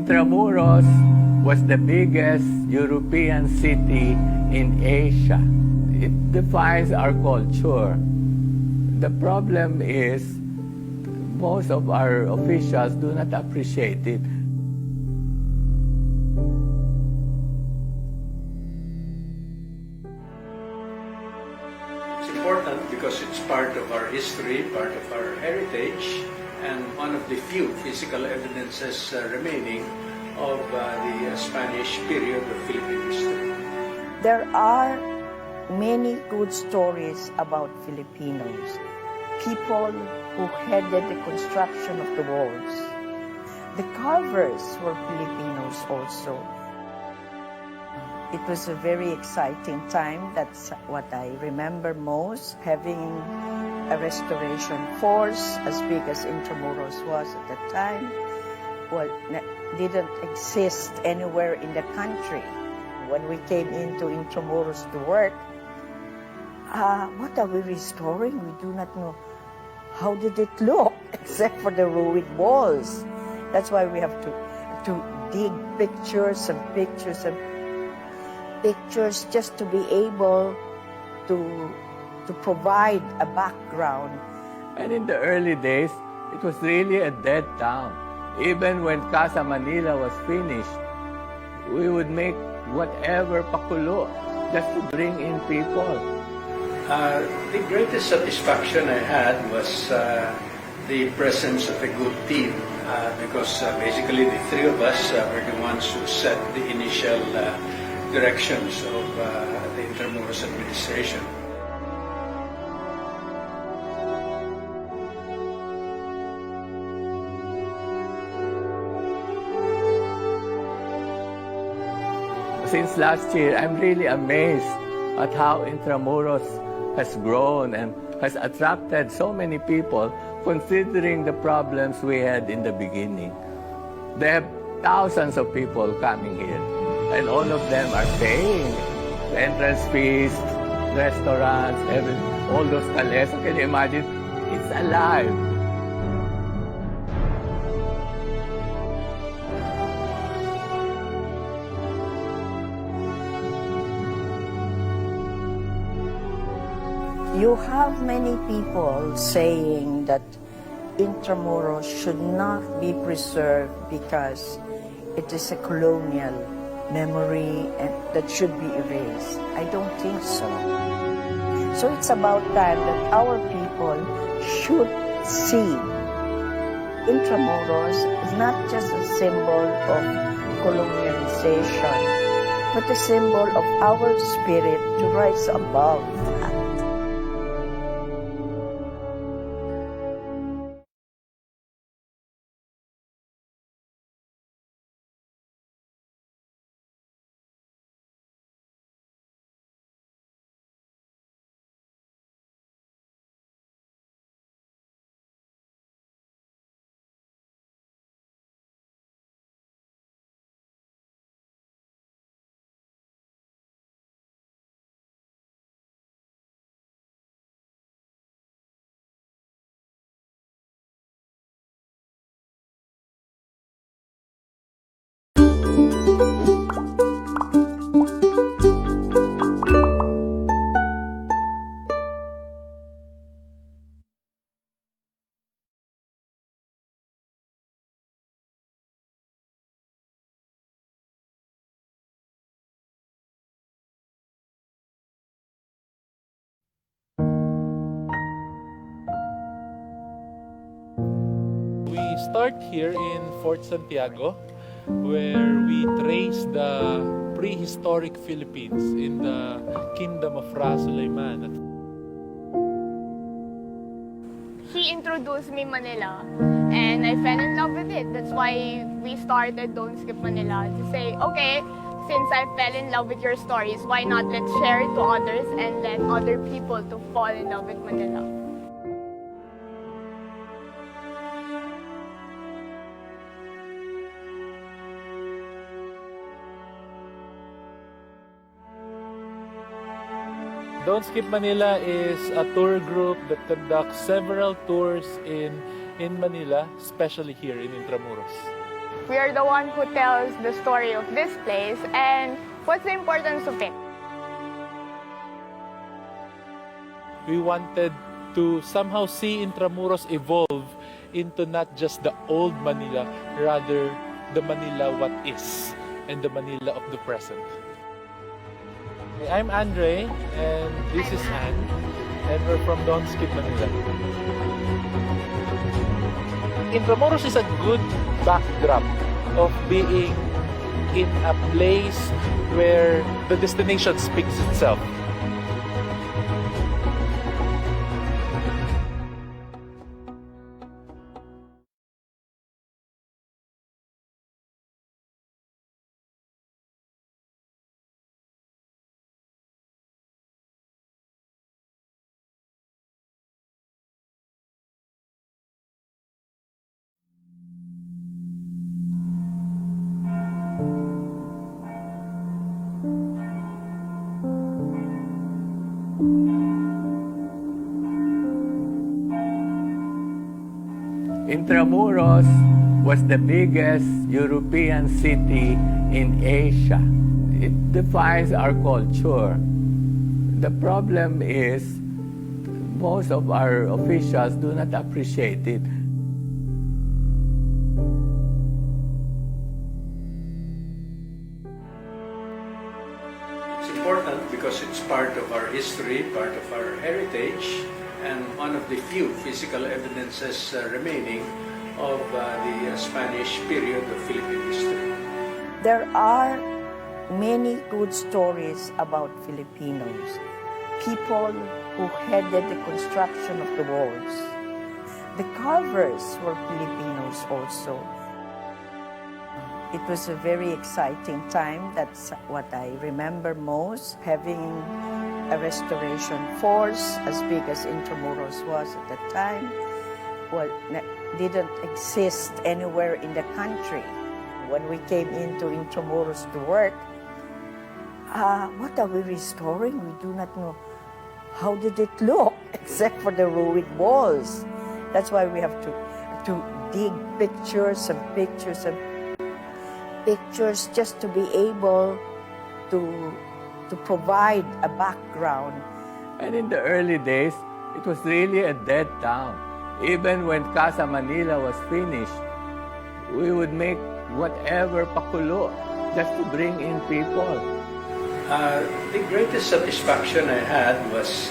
Intramuros was the biggest European city in Asia. It defines our culture. The problem is most of our officials do not appreciate it. It's important because it's part of our history, part of our heritage, and one of the few physical evidences remaining of the Spanish period of Philippine history. There are many good stories about Filipinos, people who headed the construction of the walls. The carvers were Filipinos also. It was a very exciting time. That's what I remember most, having a restoration force as big as Intramuros was at the time. Well, didn't exist anywhere in the country. When we came into Intramuros to work, what are we restoring? We do not know. How did it look, except for the ruined walls? That's why we have to dig pictures and pictures and pictures just to be able to provide a background. And in the early days, it was really a dead town. Even when Casa Manila was finished, we would make whatever pakulo just to bring in people. The greatest satisfaction I had was the presence of a good team because basically the three of us were the ones who set the initial directions of the Intramuros administration. Since last year, I'm really amazed at how Intramuros has grown and has attracted so many people considering the problems we had in the beginning. There are thousands of people coming here and all of them are paying the entrance fees, restaurants, all those calesa. Can you imagine? It's alive. You have many people saying that Intramuros should not be preserved because it is a colonial memory and that should be erased. I don't think so. So it's about time that our people should see Intramuros is not just a symbol of colonialization, but a symbol of our spirit to rise above that. We start here in Fort Santiago, where we trace the prehistoric Philippines in the Kingdom of Ra Sulaiman. He introduced me Manila, and I fell in love with it. That's why we started Don't Skip Manila, to say, okay, since I fell in love with your stories, why not let's share it to others and let other people to fall in love with Manila. Don't Skip Manila is a tour group that conducts several tours in Manila, especially here in Intramuros. We are the one who tells the story of this place and what's the importance of it. We wanted to somehow see Intramuros evolve into not just the old Manila, rather the Manila what is, and the Manila of the present. I'm Andre, and this is Han, and we're from Don't Skip Manila. Intramuros is a good backdrop of being in a place where the destination speaks itself. Intramuros was the biggest European city in Asia. It defines our culture. The problem is most of our officials do not appreciate it. It's important because it's part of our history, part of our heritage, and one of the few physical evidences remaining of the Spanish period of Philippine history. There are many good stories about Filipinos, people who headed the construction of the walls. The carvers were Filipinos also. It was a very exciting time. That's what I remember most, having a restoration force as big as Intramuros was at the time. Well, didn't exist anywhere in the country. When we came into Intramuros to work, what are we restoring? We do not know. How did it look, except for the ruined walls? That's why we have to dig pictures and pictures and pictures just to be able to provide a background. And in the early days, it was really a dead town. Even when Casa Manila was finished, we would make whatever pakulo just to bring in people. The greatest satisfaction I had was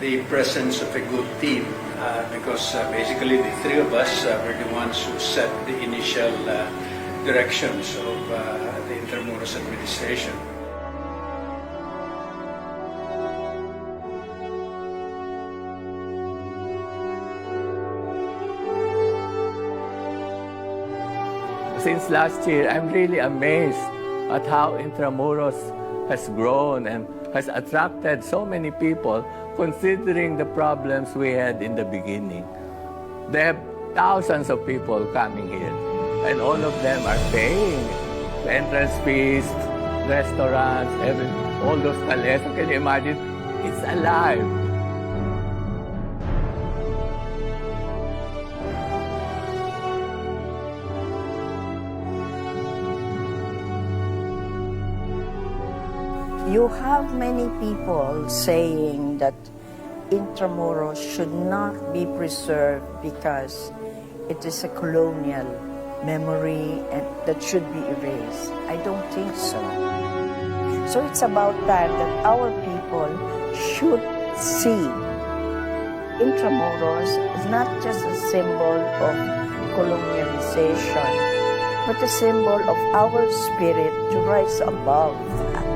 the presence of a good team because basically the three of us were the ones who set the initial directions of the Intramuros administration. Since last year, I'm really amazed at how Intramuros has grown and has attracted so many people considering the problems we had in the beginning. There have thousands of people coming here, and all of them are paying the entrance fees, restaurants, all those calesa. Can you imagine? It's alive. You have many people saying that Intramuros should not be preserved because it is a colonial memory and that should be erased. I don't think so. So it's about time that our people should see Intramuros as not just a symbol of colonialization, but a symbol of our spirit to rise above that.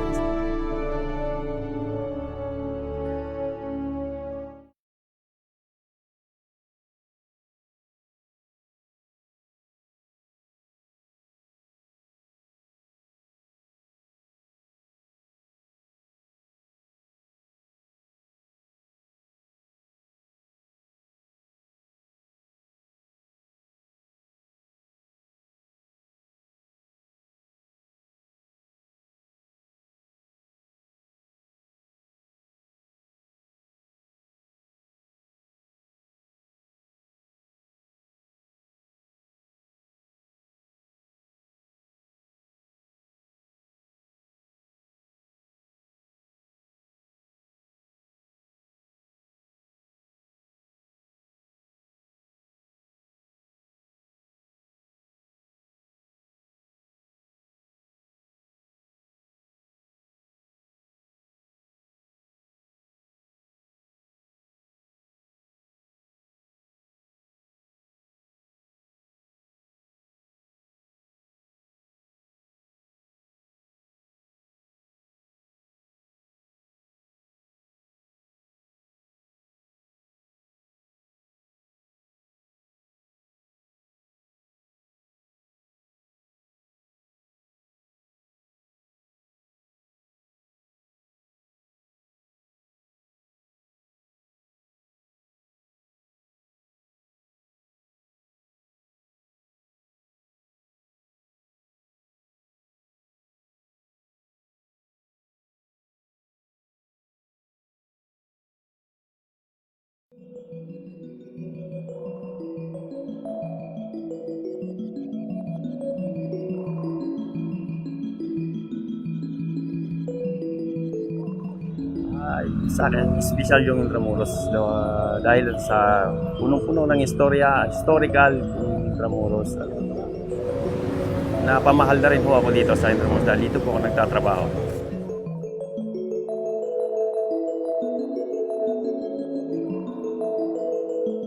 Sa akin, special yung Intramuros dahil sa punong-puno ng historical yung Intramuros. Napamahal na rin po ako dito sa Intramuros dahil dito po ako nagtatrabaho.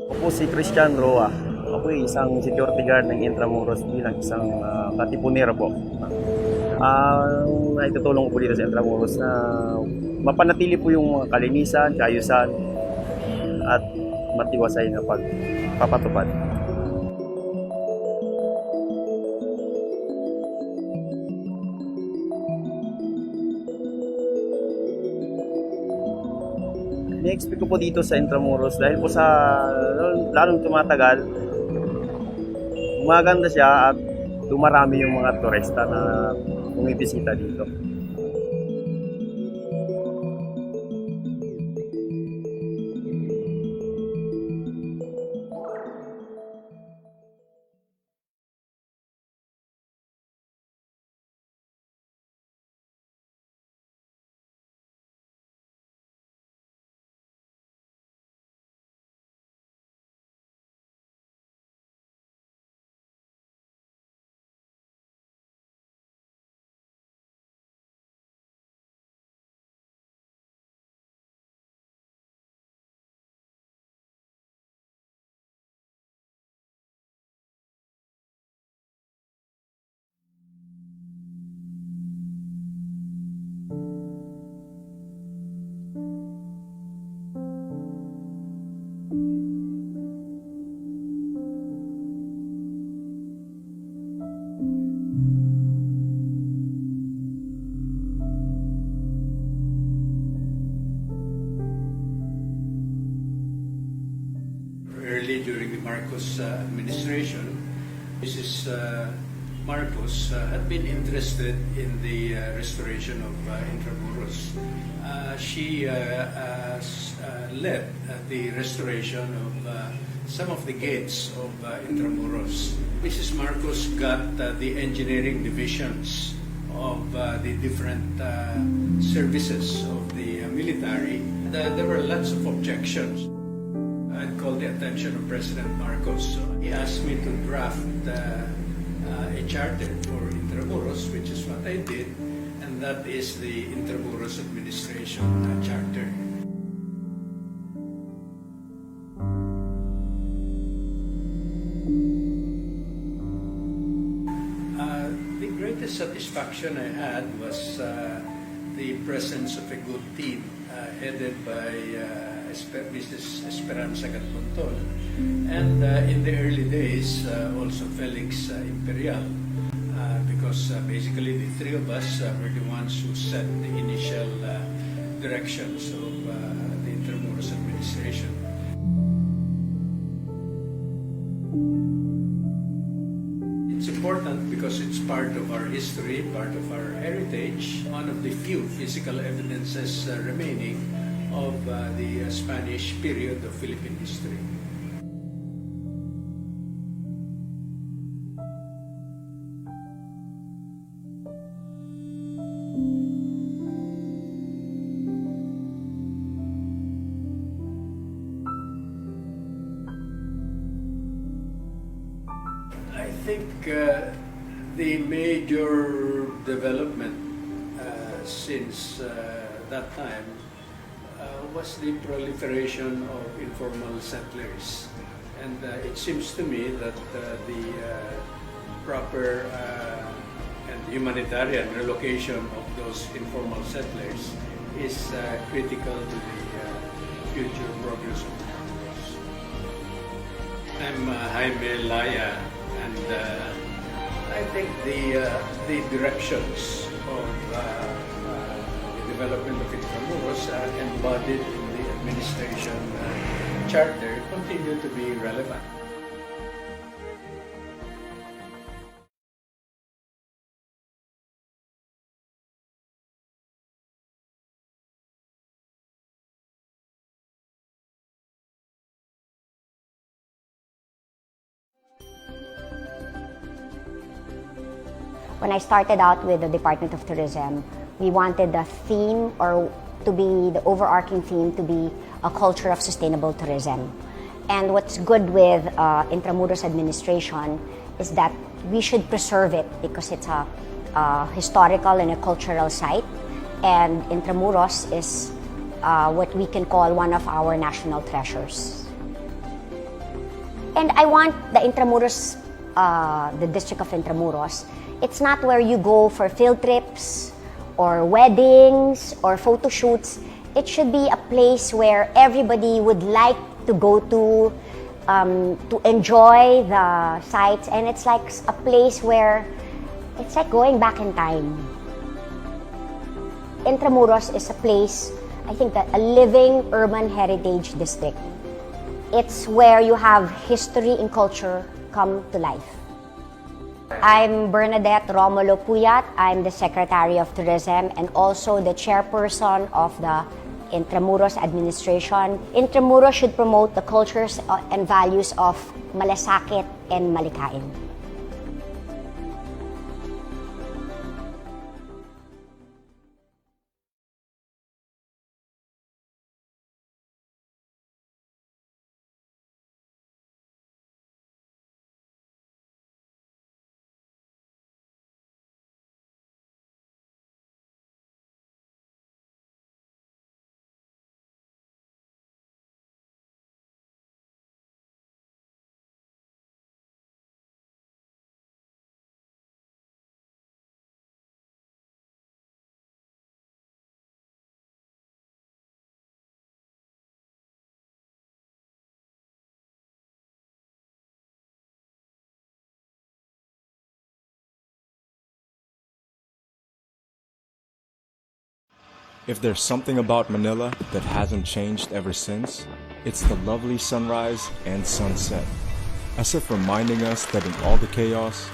Ako po si Christian Roa. Ako ay isang security guard ng Intramuros bilang isang katipunero po. Naitutulong ko po dito sa Intramuros na mapanatili po yung mga kalinisan, kaayusan, at matiwasay na pagpapatupad. Ni-expect ko po dito sa Intramuros dahil po sa lalong tumatagal, gumaganda siya at dumarami yung mga turista na bumibisita dito. Early during the Marcos administration, Mrs. Marcos had been interested in the restoration of Intramuros. She led the restoration of some of the gates of Intramuros. Mrs. Marcos got the engineering divisions of the different services of the military. There were lots of objections. I'd called the attention of President Marcos. So he asked me to draft a charter for Intramuros, which is what I did, and that is the Intramuros Administration Charter. The greatest satisfaction I had was the presence of a good team headed by Mrs. Esperanza Gatmontol, and in the early days also Felix Imperial, because basically the three of us were the ones who set the initial directions of the Intramuros administration. It's important because it's part of our history, part of our heritage, one of the few physical evidences remaining of the Spanish period of Philippine history. I think the major development since that time was the proliferation of informal settlers. And it seems to me that the proper and humanitarian relocation of those informal settlers is critical to the future progress of the Intramuros. I'm Jaime Laya, and I think the directions of development of Intramuros embodied in the administration charter continue to be relevant. when I started out with the Department of Tourism, we wanted the theme, or to be the overarching theme, to be a culture of sustainable tourism. And what's good with Intramuros administration is that we should preserve it because it's a historical and a cultural site. And Intramuros is what we can call one of our national treasures. And I want the Intramuros, the district of Intramuros, it's not where you go for field trips or weddings or photo shoots. It should be a place where everybody would like to go to enjoy the sights, and it's like a place where it's like going back in time. Intramuros is a place, I think, that a living urban heritage district. It's where you have history and culture come to life. I'm Bernadette Romulo Puyat. I'm the Secretary of Tourism and also the chairperson of the Intramuros administration. Intramuros should promote the cultures and values of Malasakit and Malikain. If there's something about Manila that hasn't changed ever since, it's the lovely sunrise and sunset. As if reminding us that in all the chaos,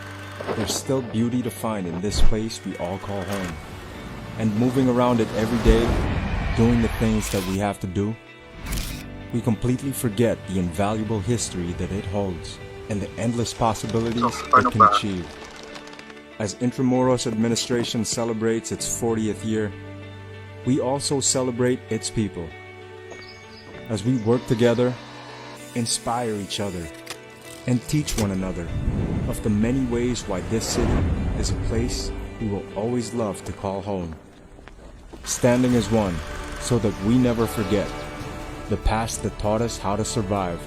there's still beauty to find in this place we all call home. And moving around it every day, doing the things that we have to do, we completely forget the invaluable history that it holds and the endless possibilities it can achieve. As Intramuros administration celebrates its 40th year, we also celebrate its people. As we work together, inspire each other, and teach one another of the many ways why this city is a place we will always love to call home. Standing as one so that we never forget the past that taught us how to survive,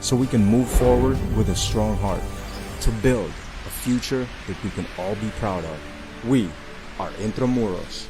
so we can move forward with a strong heart to build a future that we can all be proud of. We are Intramuros.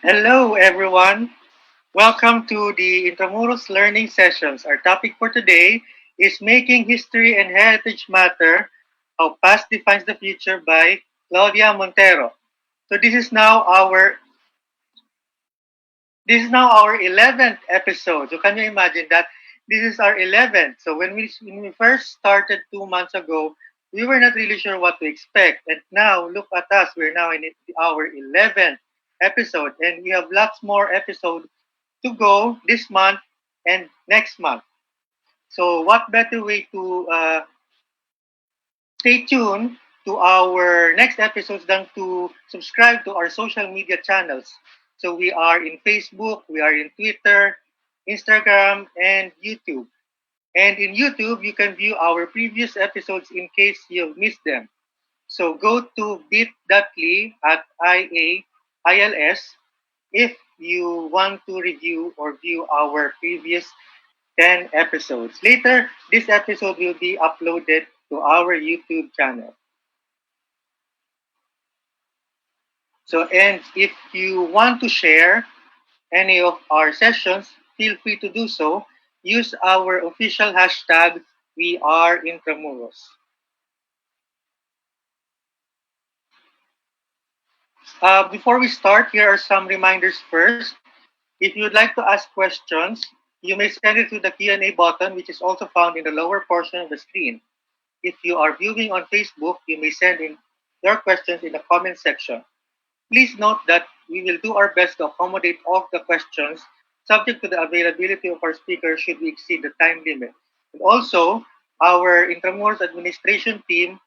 Hello, everyone. Welcome to the Intramuros Learning Sessions. Our topic for today is Making History and Heritage Matter, How Past Defines the Future by Claudia Montero. So this is now our 11th episode. So can you imagine that this is our 11th? So when we first started 2 months ago, we were not really sure what to expect. And now look at us. We're now in our 11th episode, and we have lots more episodes to go this month and next month. So what better way to stay tuned to our next episodes than to subscribe to our social media channels. So we are in Facebook, we are in Twitter, Instagram, and YouTube. And in YouTube, you can view our previous episodes in case you've missed them. So go to bit.ly at ILS if you want to review or view our previous 10 episodes. Later, this episode will be uploaded to our YouTube channel. So, and if you want to share any of our sessions, feel free to do so. Use our official hashtag, We Are Intramuros. Before we start, here are some reminders first. If you would like to ask questions, you may send it to the Q&A button, which is also found in the lower portion of the screen. If you are viewing on Facebook, you may send in your questions in the comment section. Please note that we will do our best to accommodate all the questions, subject to the availability of our speakers should we exceed the time limit. And also, our Intramuros administration team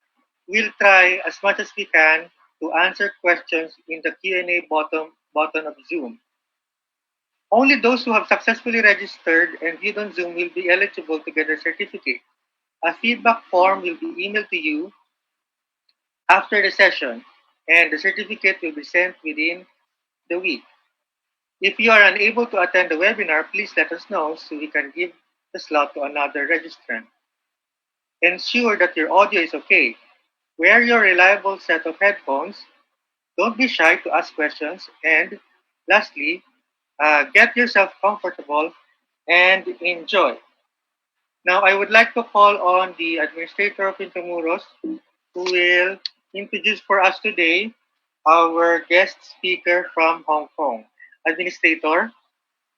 will try as much as we can to answer questions in the Q&A button of Zoom. Only those who have successfully registered and viewed on Zoom will be eligible to get a certificate. A feedback form will be emailed to you after the session, and the certificate will be sent within the week. If you are unable to attend the webinar, please let us know so we can give the slot to another registrant. Ensure that your audio is okay. Wear your reliable set of headphones. Don't be shy to ask questions. And lastly, get yourself comfortable and enjoy. Now, I would like to call on the administrator of Intramuros who will introduce for us today our guest speaker from Hong Kong. Administrator.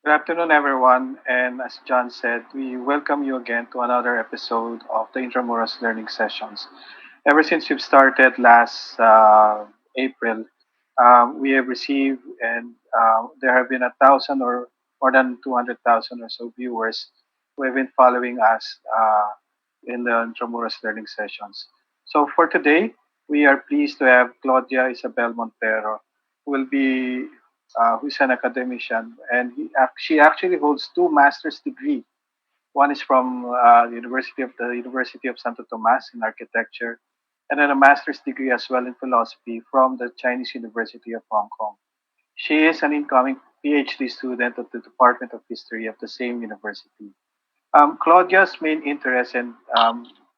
Good afternoon, everyone. And as John said, we welcome you again to another episode of the Intramuros Learning Sessions. Ever since we've started last April, we have received and there have been 1,000 or more than 200,000 or so viewers who have been following us in the Intramuros Learning Sessions. So for today, we are pleased to have Claudia Isabel Montero, who will be who's an academician, and she actually holds two master's degree. One is from the University of Santo Tomas in architecture, and then a master's degree as well in philosophy from the Chinese University of Hong Kong. She is an incoming PhD student of the Department of History of the same university. Claudia's main interest, and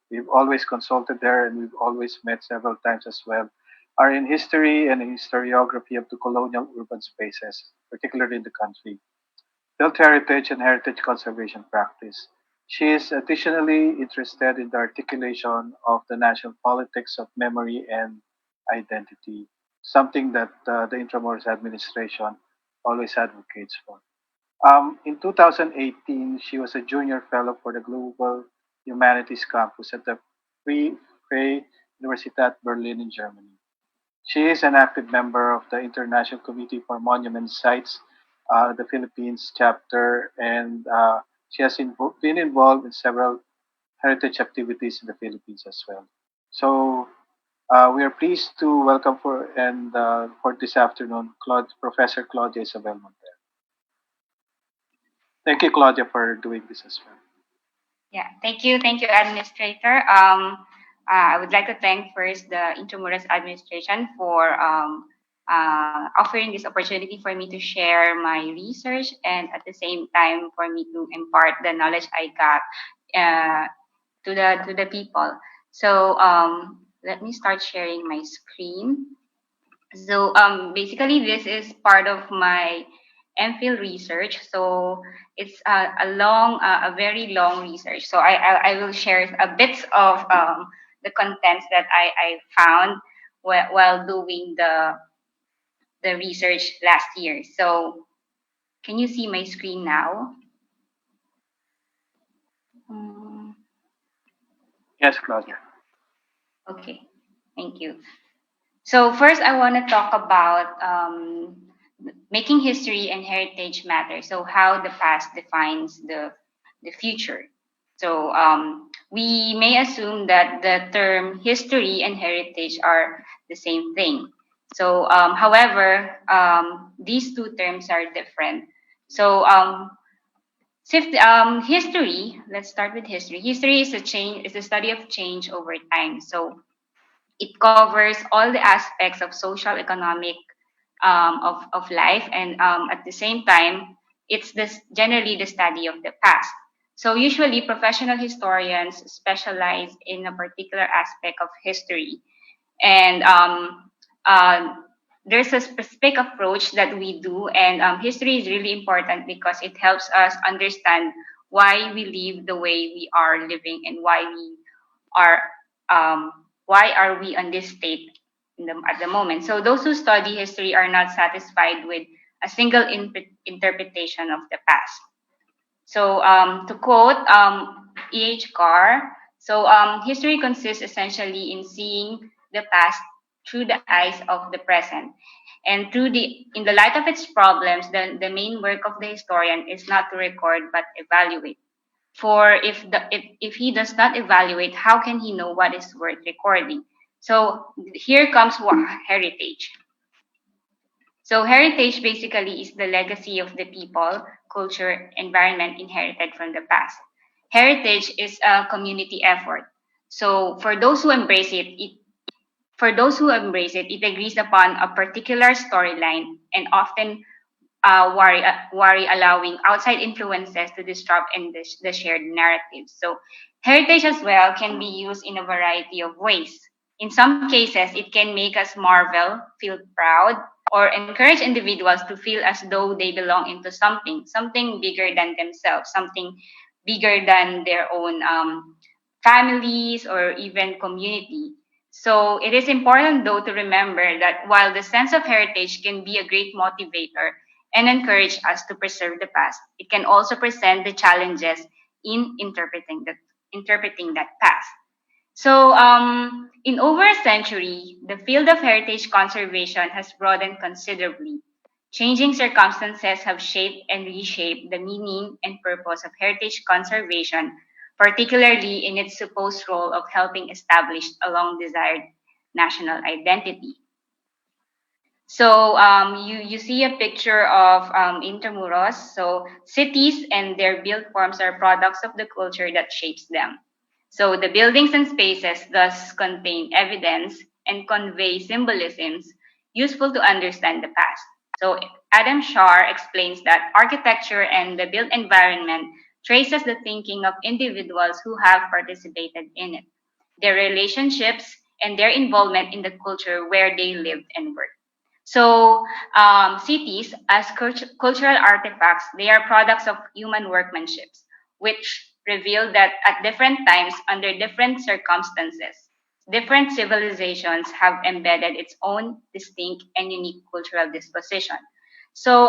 we've always consulted her and we've always met several times as well, are in history and in historiography of the colonial urban spaces, particularly in the country, built heritage and heritage conservation practice. She is additionally interested in the articulation of the national politics of memory and identity, something that the Intramuros administration always advocates for. In 2018, she was a junior fellow for the Global Humanities Campus at the Freie Universität Berlin in Germany. She is an active member of the International Committee for Monument Sites, the Philippines chapter, and she has been involved in several heritage activities in the Philippines as well. So we are pleased to welcome for this afternoon Professor Claudia Isabel Montero. Thank you, Claudia, for doing this as well. Yeah, thank you, Administrator. I would like to thank first the Intramuros administration for offering this opportunity for me to share my research and at the same time for me to impart the knowledge I got to the people. So let me start sharing my screen. So basically, this is part of my MPhil research. So it's a very long research. So I will share a bit of the contents that I found while doing the research last year. So can you see my screen now? Mm, Yes, Claudia. okay, thank you. So first, I want to talk about making history and heritage matter. So how the past defines the future. So we may assume that the term history and heritage are the same thing. So however, these two terms are different. So history. Let's start with history. History is a change. Is the study of change over time. So it covers all the aspects of social, economic, of life, and at the same time, it's generally the study of the past. So usually, professional historians specialize in a particular aspect of history, and uh, there's a specific approach that we do, and history is really important because it helps us understand why we live the way we are living and are why are we on this state at the moment. So those who study history are not satisfied with a single interpretation of the past. So to quote E.H. Carr, so history consists essentially in seeing the past through the eyes of the present. And in the light of its problems, the main work of the historian is not to record but evaluate. For if he does not evaluate, how can he know what is worth recording? So here comes heritage. So heritage basically is the legacy of the people, culture, environment inherited from the past. Heritage is a community effort. So for those who embrace it, it agrees upon a particular storyline and often worry allowing outside influences to disrupt the shared narrative. So heritage as well can be used in a variety of ways. In some cases, it can make us marvel, feel proud, or encourage individuals to feel as though they belong into something bigger than themselves, something bigger than their own families or even community. So it is important though to remember that while the sense of heritage can be a great motivator and encourage us to preserve the past, it can also present the challenges in interpreting that past. So, in over a century, the field of heritage conservation has broadened considerably. Changing circumstances have shaped and reshaped the meaning and purpose of heritage conservation, particularly in its supposed role of helping establish a long desired national identity. So you see a picture of Intramuros. So cities and their built forms are products of the culture that shapes them. So the buildings and spaces thus contain evidence and convey symbolisms useful to understand the past. So Adam Shar explains that architecture and the built environment traces the thinking of individuals who have participated in it, their relationships, and their involvement in the culture where they lived and worked. So cities, as cultural artifacts, they are products of human workmanships, which reveal that at different times, under different circumstances, different civilizations have embedded its own distinct and unique cultural disposition. So,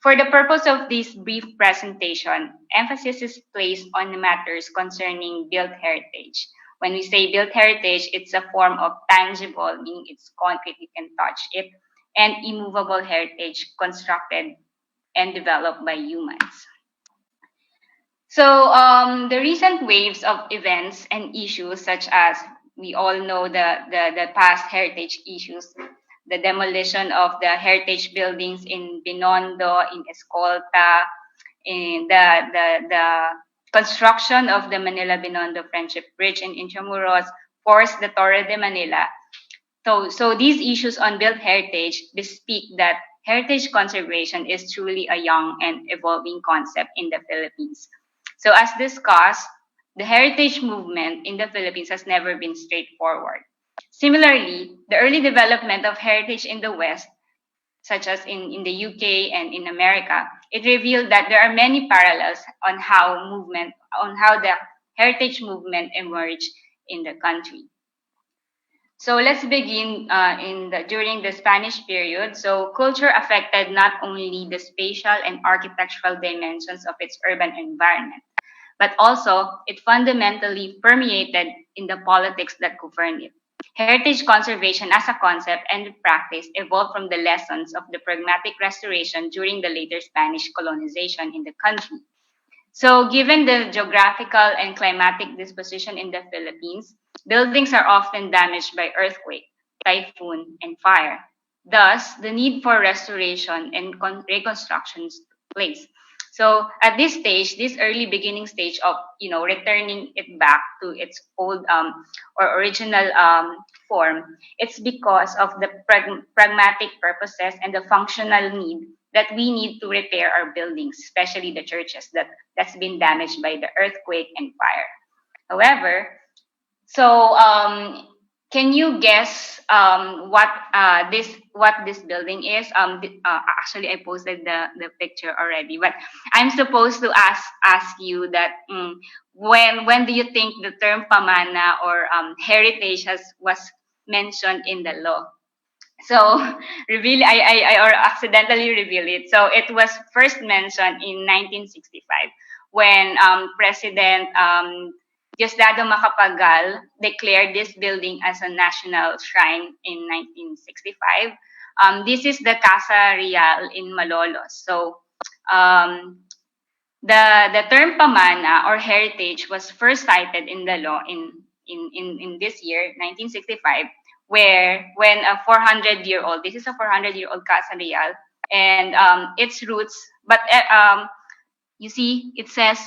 for the purpose of this brief presentation, emphasis is placed on the matters concerning built heritage. When we say built heritage, it's a form of tangible, meaning it's concrete, you can touch it, and immovable heritage constructed and developed by humans. So the recent waves of events and issues, such as we all know the past heritage issues, the demolition of the heritage buildings in Binondo, in Escolta, in the construction of the Manila-Binondo Friendship Bridge in Intramuros, forced the Torre de Manila. So these issues on built heritage bespeak that heritage conservation is truly a young and evolving concept in the Philippines. So as discussed, the heritage movement in the Philippines has never been straightforward. Similarly, the early development of heritage in the West, such as in the UK and in America, it revealed that there are many parallels on how the heritage movement emerged in the country. So let's begin during the Spanish period. So culture affected not only the spatial and architectural dimensions of its urban environment, but also it fundamentally permeated in the politics that governed it. Heritage conservation as a concept and practice evolved from the lessons of the pragmatic restoration during the later Spanish colonization in the country. So, given the geographical and climatic disposition in the Philippines, buildings are often damaged by earthquake, typhoon, and fire. Thus, the need for restoration and reconstruction took place. So, at this stage, this early beginning stage of returning it back to its old or original form, it's because of the pragmatic purposes and the functional need that we need to repair our buildings, especially the churches that's been damaged by the earthquake and fire. However, so can you guess what this building is? Actually, I posted the picture already, but I'm supposed to ask you that when do you think the term pamana or heritage was mentioned in the law? So I or accidentally reveal it. So it was first mentioned in 1965 when President Diosdado Macapagal declared this building as a national shrine in 1965. This is the Casa Real in Malolos. So um, the term pamana or heritage was first cited in the law in this year, 1965, where when a 400-year-old, this is a 400-year-old Casa Real, and its roots, but you see, it says,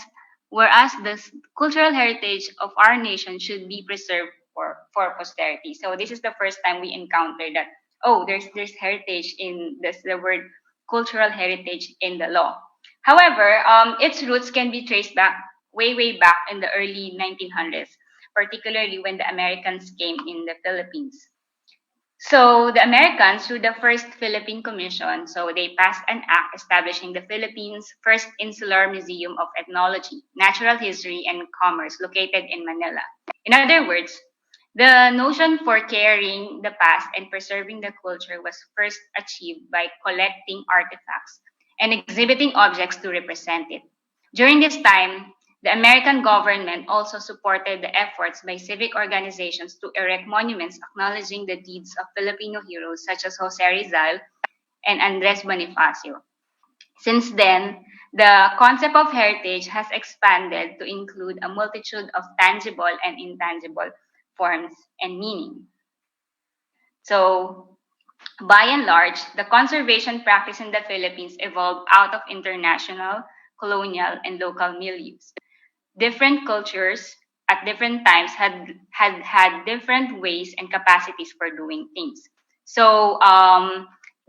whereas the cultural heritage of our nation should be preserved for posterity. So this is the first time we encounter that, oh, there's heritage in this, the word cultural heritage in the law. However, its roots can be traced back, way back in the early 1900s, particularly when the Americans came in the Philippines. So the Americans, through the first Philippine Commission, so they passed an act establishing the Philippines' first insular museum of ethnology, natural history, and commerce located in Manila. In other words, the notion for carrying the past and preserving the culture was first achieved by collecting artifacts and exhibiting objects to represent it. During this time, the American government also supported the efforts by civic organizations to erect monuments acknowledging the deeds of Filipino heroes such as Jose Rizal and Andres Bonifacio. Since then, the concept of heritage has expanded to include a multitude of tangible and intangible forms and meaning. So, by and large, the conservation practice in the Philippines evolved out of international, colonial, and local milieus. Different cultures at different times had different ways and capacities for doing things. So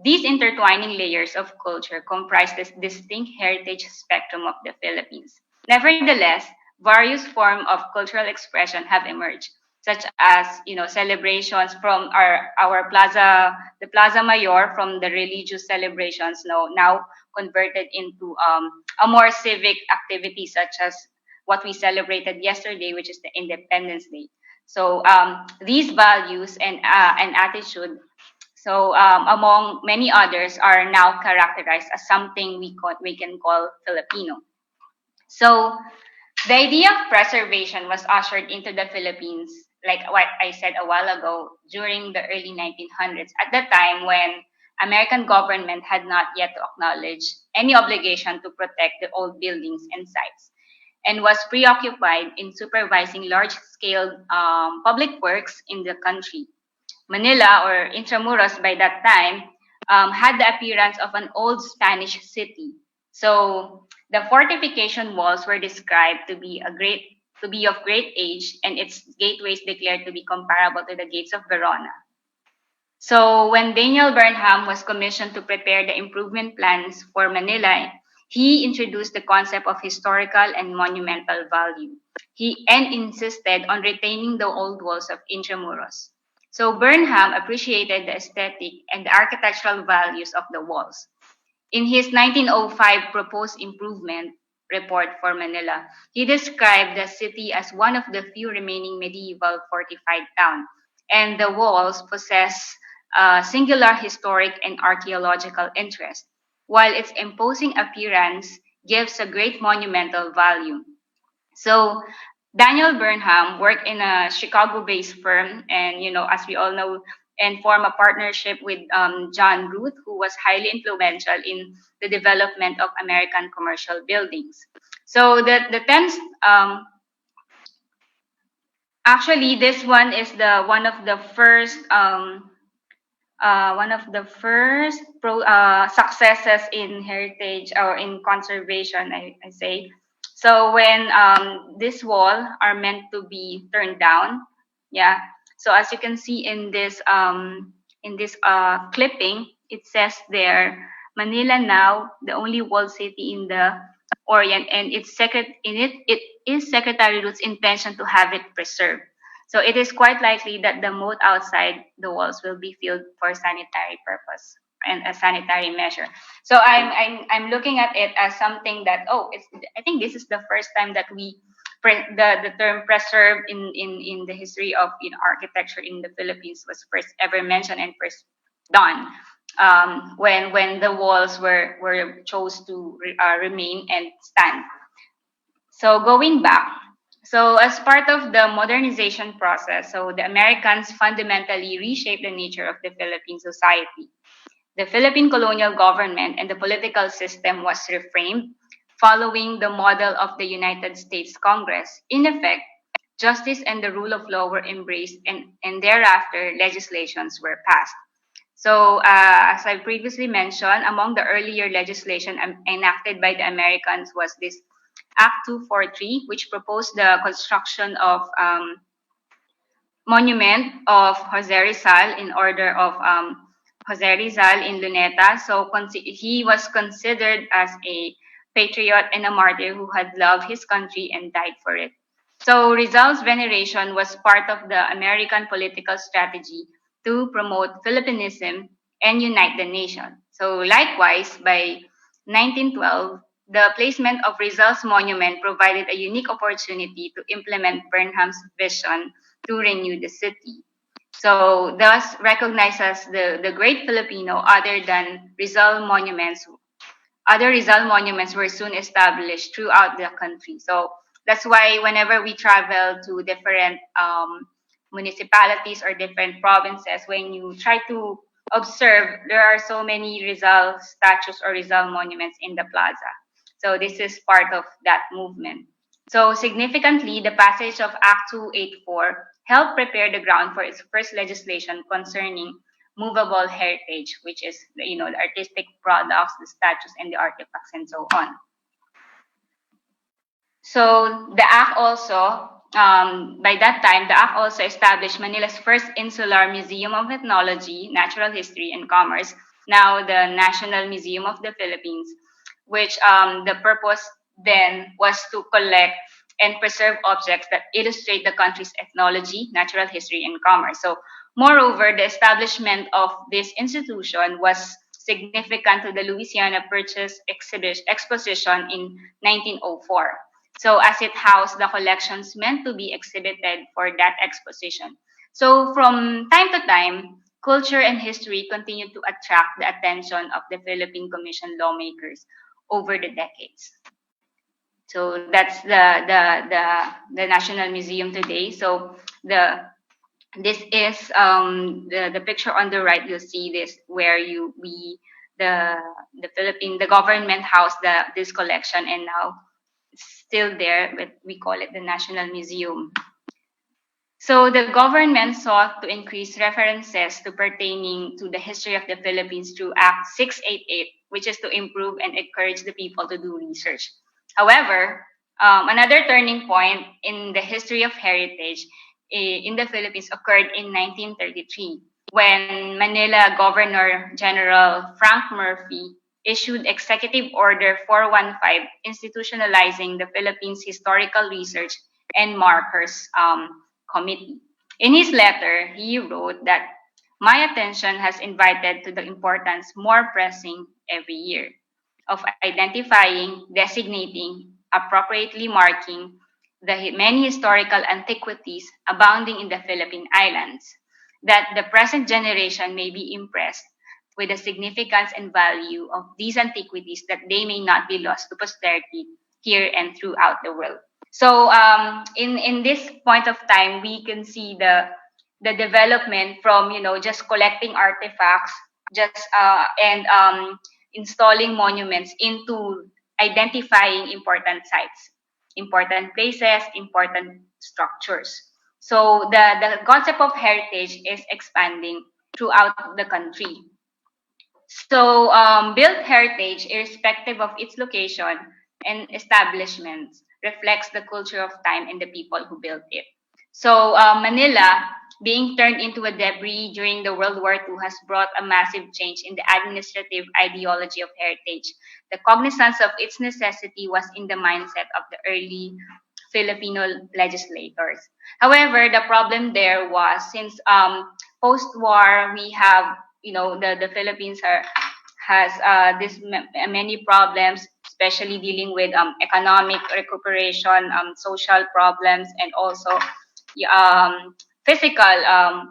these intertwining layers of culture comprise this distinct heritage spectrum of the Philippines. Nevertheless, various forms of cultural expression have emerged, such as celebrations from our plaza, the Plaza Mayor, from the religious celebrations now converted into a more civic activity, such as what we celebrated yesterday, which is the Independence Day. So these values and attitude, so among many others, are now characterized as something we can call Filipino. So the idea of preservation was ushered into the Philippines, like what I said a while ago, during the early 1900s, at the time when American government had not yet to acknowledge any obligation to protect the old buildings and sites, and was preoccupied in supervising large-scale public works in the country. Manila, or Intramuros by that time, had the appearance of an old Spanish city. So the fortification walls were described to be of great age, and its gateways declared to be comparable to the gates of Verona. So when Daniel Burnham was commissioned to prepare the improvement plans for Manila, he introduced the concept of historical and monumental value. He insisted on retaining the old walls of Intramuros. So Burnham appreciated the aesthetic and the architectural values of the walls. In his 1905 proposed improvement report for Manila, he described the city as one of the few remaining medieval fortified towns, and the walls possess singular historic and archaeological interest, while its imposing appearance gives a great monumental value. So Daniel Burnham worked in a Chicago-based firm, and as we all know, and form a partnership with John Ruth, who was highly influential in the development of American commercial buildings. So the tenth, actually, this one is the one of the first successes in heritage or in conservation, I say. So when this wall are meant to be turned down, yeah. So as you can see in this clipping, it says there, Manila now, the only walled city in the Orient, and it is Secretary Root's intention to have it preserved. So it is quite likely that the moat outside the walls will be filled for sanitary purpose and a sanitary measure. So I'm looking at it as something that, I think this is the first time that the term preserved in the history of architecture in the Philippines was first ever mentioned and first done, when the walls were chose to remain and stand. So going back, so as part of the modernization process, so the Americans fundamentally reshaped the nature of the Philippine society. The Philippine colonial government and the political system was reframed following the model of the United States Congress. In effect, justice and the rule of law were embraced, and thereafter legislations were passed. So, as I previously mentioned, among the earlier legislation enacted by the Americans was this Act 243, which proposed the construction of monument of Jose Rizal in order of Jose Rizal in Luneta. So he was considered as a patriot and a martyr who had loved his country and died for it. So Rizal's veneration was part of the American political strategy to promote Philippinism and unite the nation. So likewise, by 1912, the placement of Rizal's monument provided a unique opportunity to implement Burnham's vision to renew the city. So thus recognized as the great Filipino, other Rizal monuments were soon established throughout the country. So that's why whenever we travel to different municipalities or different provinces, when you try to observe, there are so many Rizal statues or Rizal monuments in the plaza. So this is part of that movement. So significantly, the passage of Act 284 helped prepare the ground for its first legislation concerning movable heritage, which is the artistic products, the statues, and the artifacts, and so on. So the Act also, by that time, the Act also established Manila's first insular museum of ethnology, natural history, and commerce, now the National Museum of the Philippines, which the purpose then was to collect and preserve objects that illustrate the country's ethnology, natural history, and commerce. So, moreover, the establishment of this institution was significant to the Louisiana Purchase Exposition in 1904. So, as it housed the collections meant to be exhibited for that exposition. So, from time to time, culture and history continued to attract the attention of the Philippine Commission lawmakers over the decades. So that's the National Museum today. So this is the picture on the right. You'll see this where the government housed this collection, and now it's still there, but we call it the National Museum. So the government sought to increase references to pertaining to the history of the Philippines through Act 688, which is to improve and encourage the people to do research. However, another turning point in the history of heritage in the Philippines occurred in 1933, when Manila Governor General Frank Murphy issued Executive Order 415 institutionalizing the Philippines Historical Research and Markers Committee. In his letter, he wrote that my attention has invited to the importance more pressing every year of identifying, designating, appropriately marking the many historical antiquities abounding in the Philippine Islands, that the present generation may be impressed with the significance and value of these antiquities, that they may not be lost to posterity here and throughout the world. So in this point of time, we can see the development from just collecting artifacts, just and installing monuments into identifying important sites, important places, important structures. So the concept of heritage is expanding throughout the country. So, built heritage, irrespective of its location and establishments, reflects the culture of time and the people who built it. So, Manila, being turned into a debris during the World War II, has brought a massive change in the administrative ideology of heritage. The cognizance of its necessity was in the mindset of the early Filipino legislators. However, the problem there was, since post-war we have the Philippines has many problems, especially dealing with economic recuperation, social problems, and also physical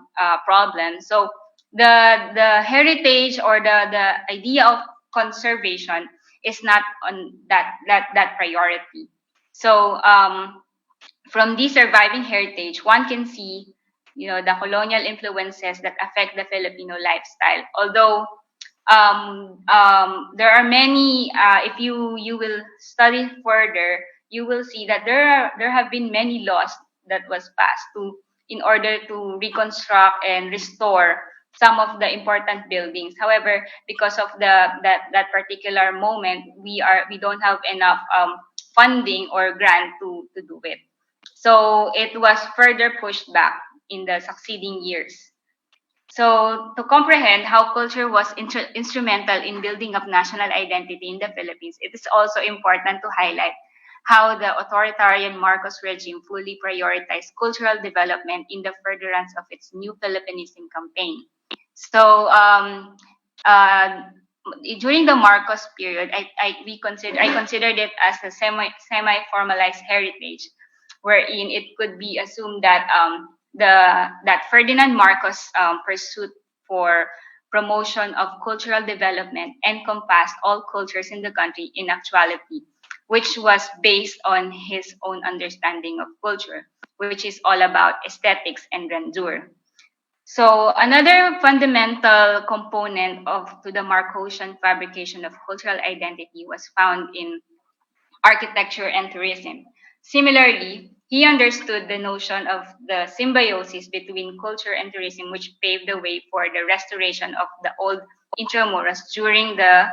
problems. So the heritage or the idea of conservation is not on that priority. So from this surviving heritage, one can see, the colonial influences that affect the Filipino lifestyle. Although there are many, if you will study further, you will see that there have been many laws that was passed in order to reconstruct and restore some of the important buildings. However, because of that particular moment, we don't have enough funding or grant to do it. So it was further pushed back in the succeeding years. So to comprehend how culture was instrumental in building up national identity in the Philippines, it is also important to highlight how the authoritarian Marcos regime fully prioritized cultural development in the furtherance of its new Philippinism campaign. So during the Marcos period, I considered it as a semi-formalized heritage, wherein it could be assumed that that Ferdinand Marcos' pursuit for promotion of cultural development encompassed all cultures in the country in actuality, which was based on his own understanding of culture, which is all about aesthetics and grandeur. So another fundamental component to the Marcosian fabrication of cultural identity was found in architecture and tourism. Similarly, he understood the notion of the symbiosis between culture and tourism, which paved the way for the restoration of the old Intramuros during the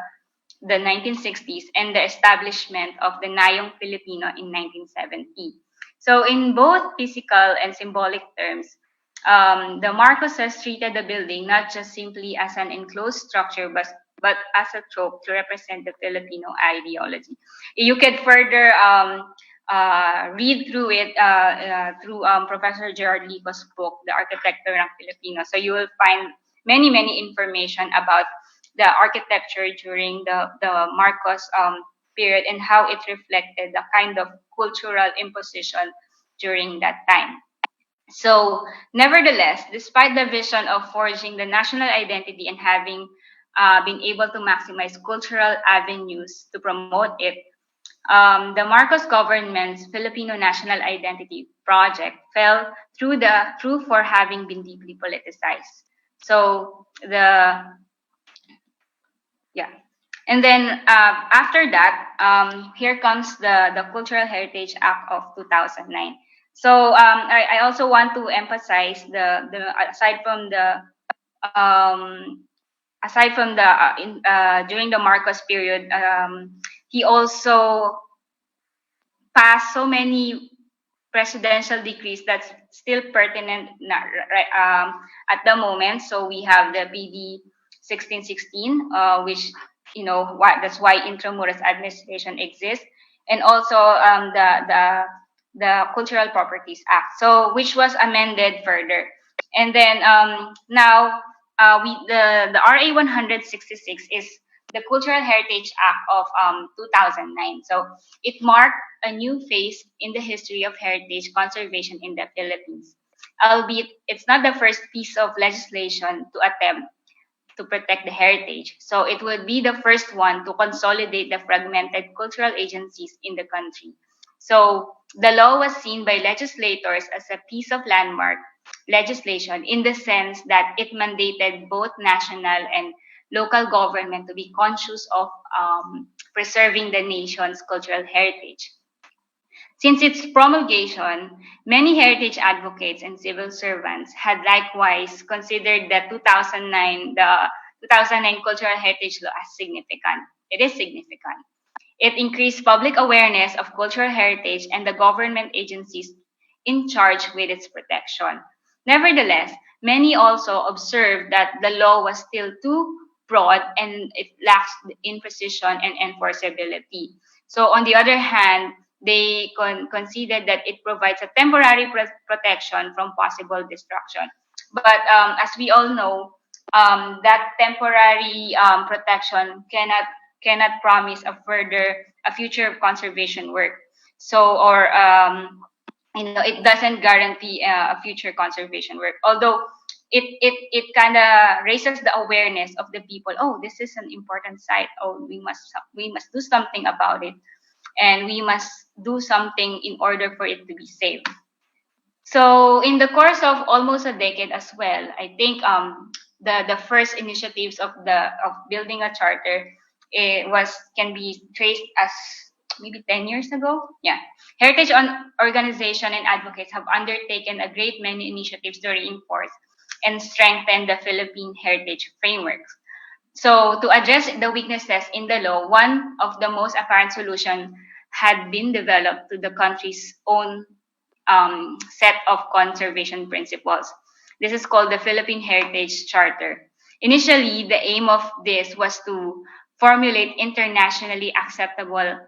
1960s and the establishment of the Nayong Filipino in 1970. So in both physical and symbolic terms, the Marcoses treated the building not just simply as an enclosed structure, but as a trope to represent the Filipino ideology. You could further read through it through Professor Gerard Lico's book, The Architecture ng Filipino. So you will find many information about the architecture during the Marcos period and how it reflected the kind of cultural imposition during that time. So, nevertheless, despite the vision of forging the national identity and having been able to maximize cultural avenues to promote it, the Marcos government's Filipino National Identity Project fell through for having been deeply politicized. So and then after that, here comes the Cultural Heritage Act of 2009. So I also want to emphasize the aside from the during the Marcos period, he also passed so many presidential decrees that's still pertinent at the moment. So we have the PD 1616, which that's why Intramuros administration exists, and also the Cultural Properties Act, so which was amended further. And then now the RA 166 is the Cultural Heritage Act of 2009. So it marked a new phase in the history of heritage conservation in the Philippines. Albeit it's not the first piece of legislation to attempt to protect the heritage. So it would be the first one to consolidate the fragmented cultural agencies in the country. So the law was seen by legislators as a piece of landmark legislation in the sense that it mandated both national and local government to be conscious of preserving the nation's cultural heritage. Since its promulgation, many heritage advocates and civil servants had likewise considered the 2009 Cultural Heritage Law as significant. It is significant. It increased public awareness of cultural heritage and the government agencies in charge with its protection. Nevertheless, many also observed that the law was still too broad and it lacks in precision and enforceability. So, on the other hand, they considered that it provides a temporary protection from possible destruction. But as we all know, that temporary protection cannot promise a future conservation work. So, or it doesn't guarantee a future conservation work. Although it kind of raises the awareness of the people. Oh, this is an important site. Oh, we must do something about it, and we must do something in order for it to be safe. So in the course of almost a decade as well, I think the first initiatives of building a charter can be traced as maybe 10 years ago. Yeah, heritage organization and advocates have undertaken a great many initiatives to reinforce and strengthen the Philippine heritage frameworks. So to address the weaknesses in the law, one of the most apparent solutions had been developed to the country's own set of conservation principles. This is called the Philippine Heritage Charter. Initially, the aim of this was to formulate internationally acceptable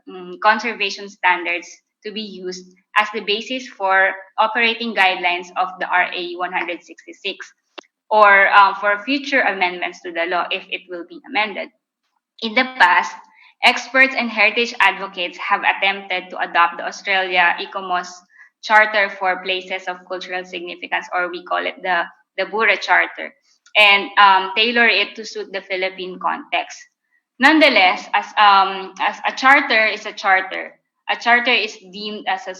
conservation standards to be used as the basis for operating guidelines of the RA 166 or for future amendments to the law if it will be amended. In the past, experts and heritage advocates have attempted to adopt the Australia ICOMOS Charter for Places of Cultural Significance, or we call it the Bura Charter, and tailor it to suit the Philippine context. Nonetheless, as a charter is a charter is deemed as a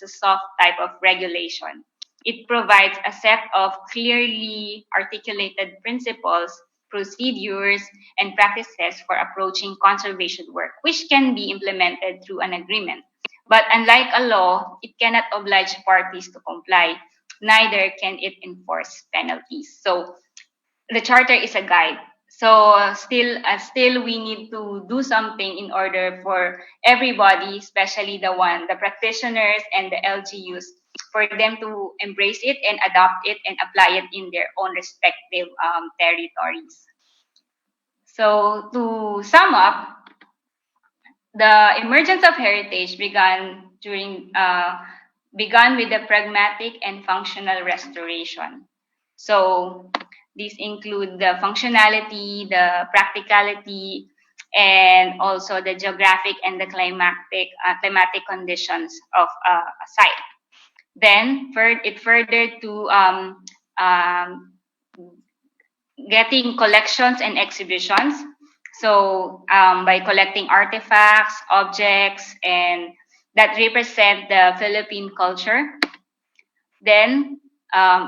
soft type of regulation. It provides a set of clearly articulated principles, procedures, and practices for approaching conservation work, which can be implemented through an agreement. But unlike a law, it cannot oblige parties to comply, neither can it enforce penalties. So the charter is a guide. So still we need to do something in order for everybody, especially the practitioners and the LGUs, for them to embrace it and adopt it and apply it in their own respective territories. So to sum up, the emergence of heritage began with the pragmatic and functional restoration. So these include the functionality, the practicality, and also the geographic and the climatic conditions of a site. Then it furthered to getting collections and exhibitions. So by collecting artifacts, objects, and that represent the Philippine culture. Then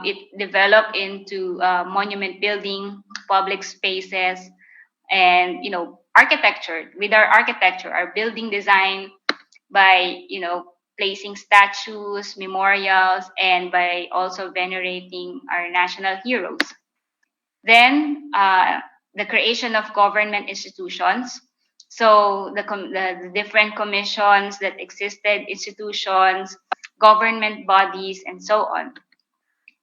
it developed into monument building, public spaces, and architecture. With our architecture, our building design, by placing statues, memorials, and by also venerating our national heroes. Then the creation of government institutions. So the different commissions that existed, institutions, government bodies, and so on.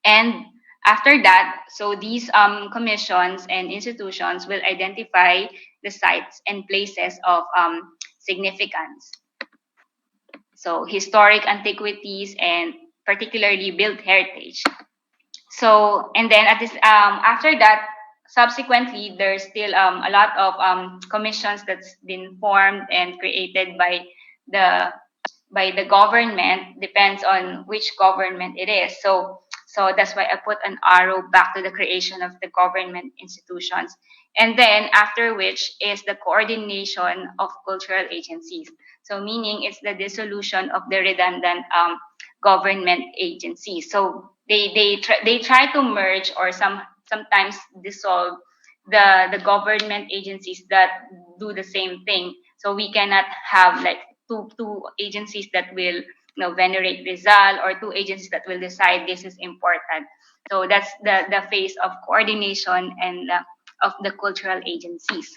And after that, so these commissions and institutions will identify the sites and places of significance. so historic antiquities and particularly built heritage. So, and then at this, after that, subsequently, there's still a lot of commissions that's been formed and created the by the government. Depends on which government it is. So that's why I put an arrow back to the creation of the government institutions. And then after which is the coordination of cultural agencies. So meaning it's the dissolution of the redundant government agencies. So they try to merge or sometimes dissolve the government agencies that do the same thing. So we cannot have like two agencies that will venerate Rizal or two agencies that will decide this is important. So that's the phase of coordination and of the cultural agencies.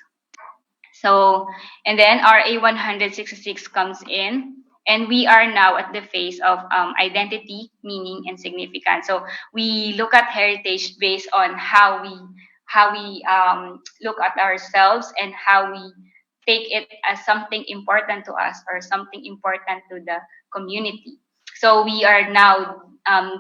So, and then RA 166 comes in, and we are now at the phase of identity, meaning, and significance. So we look at heritage based on how we look at ourselves and how we take it as something important to us or something important to the community. So we are now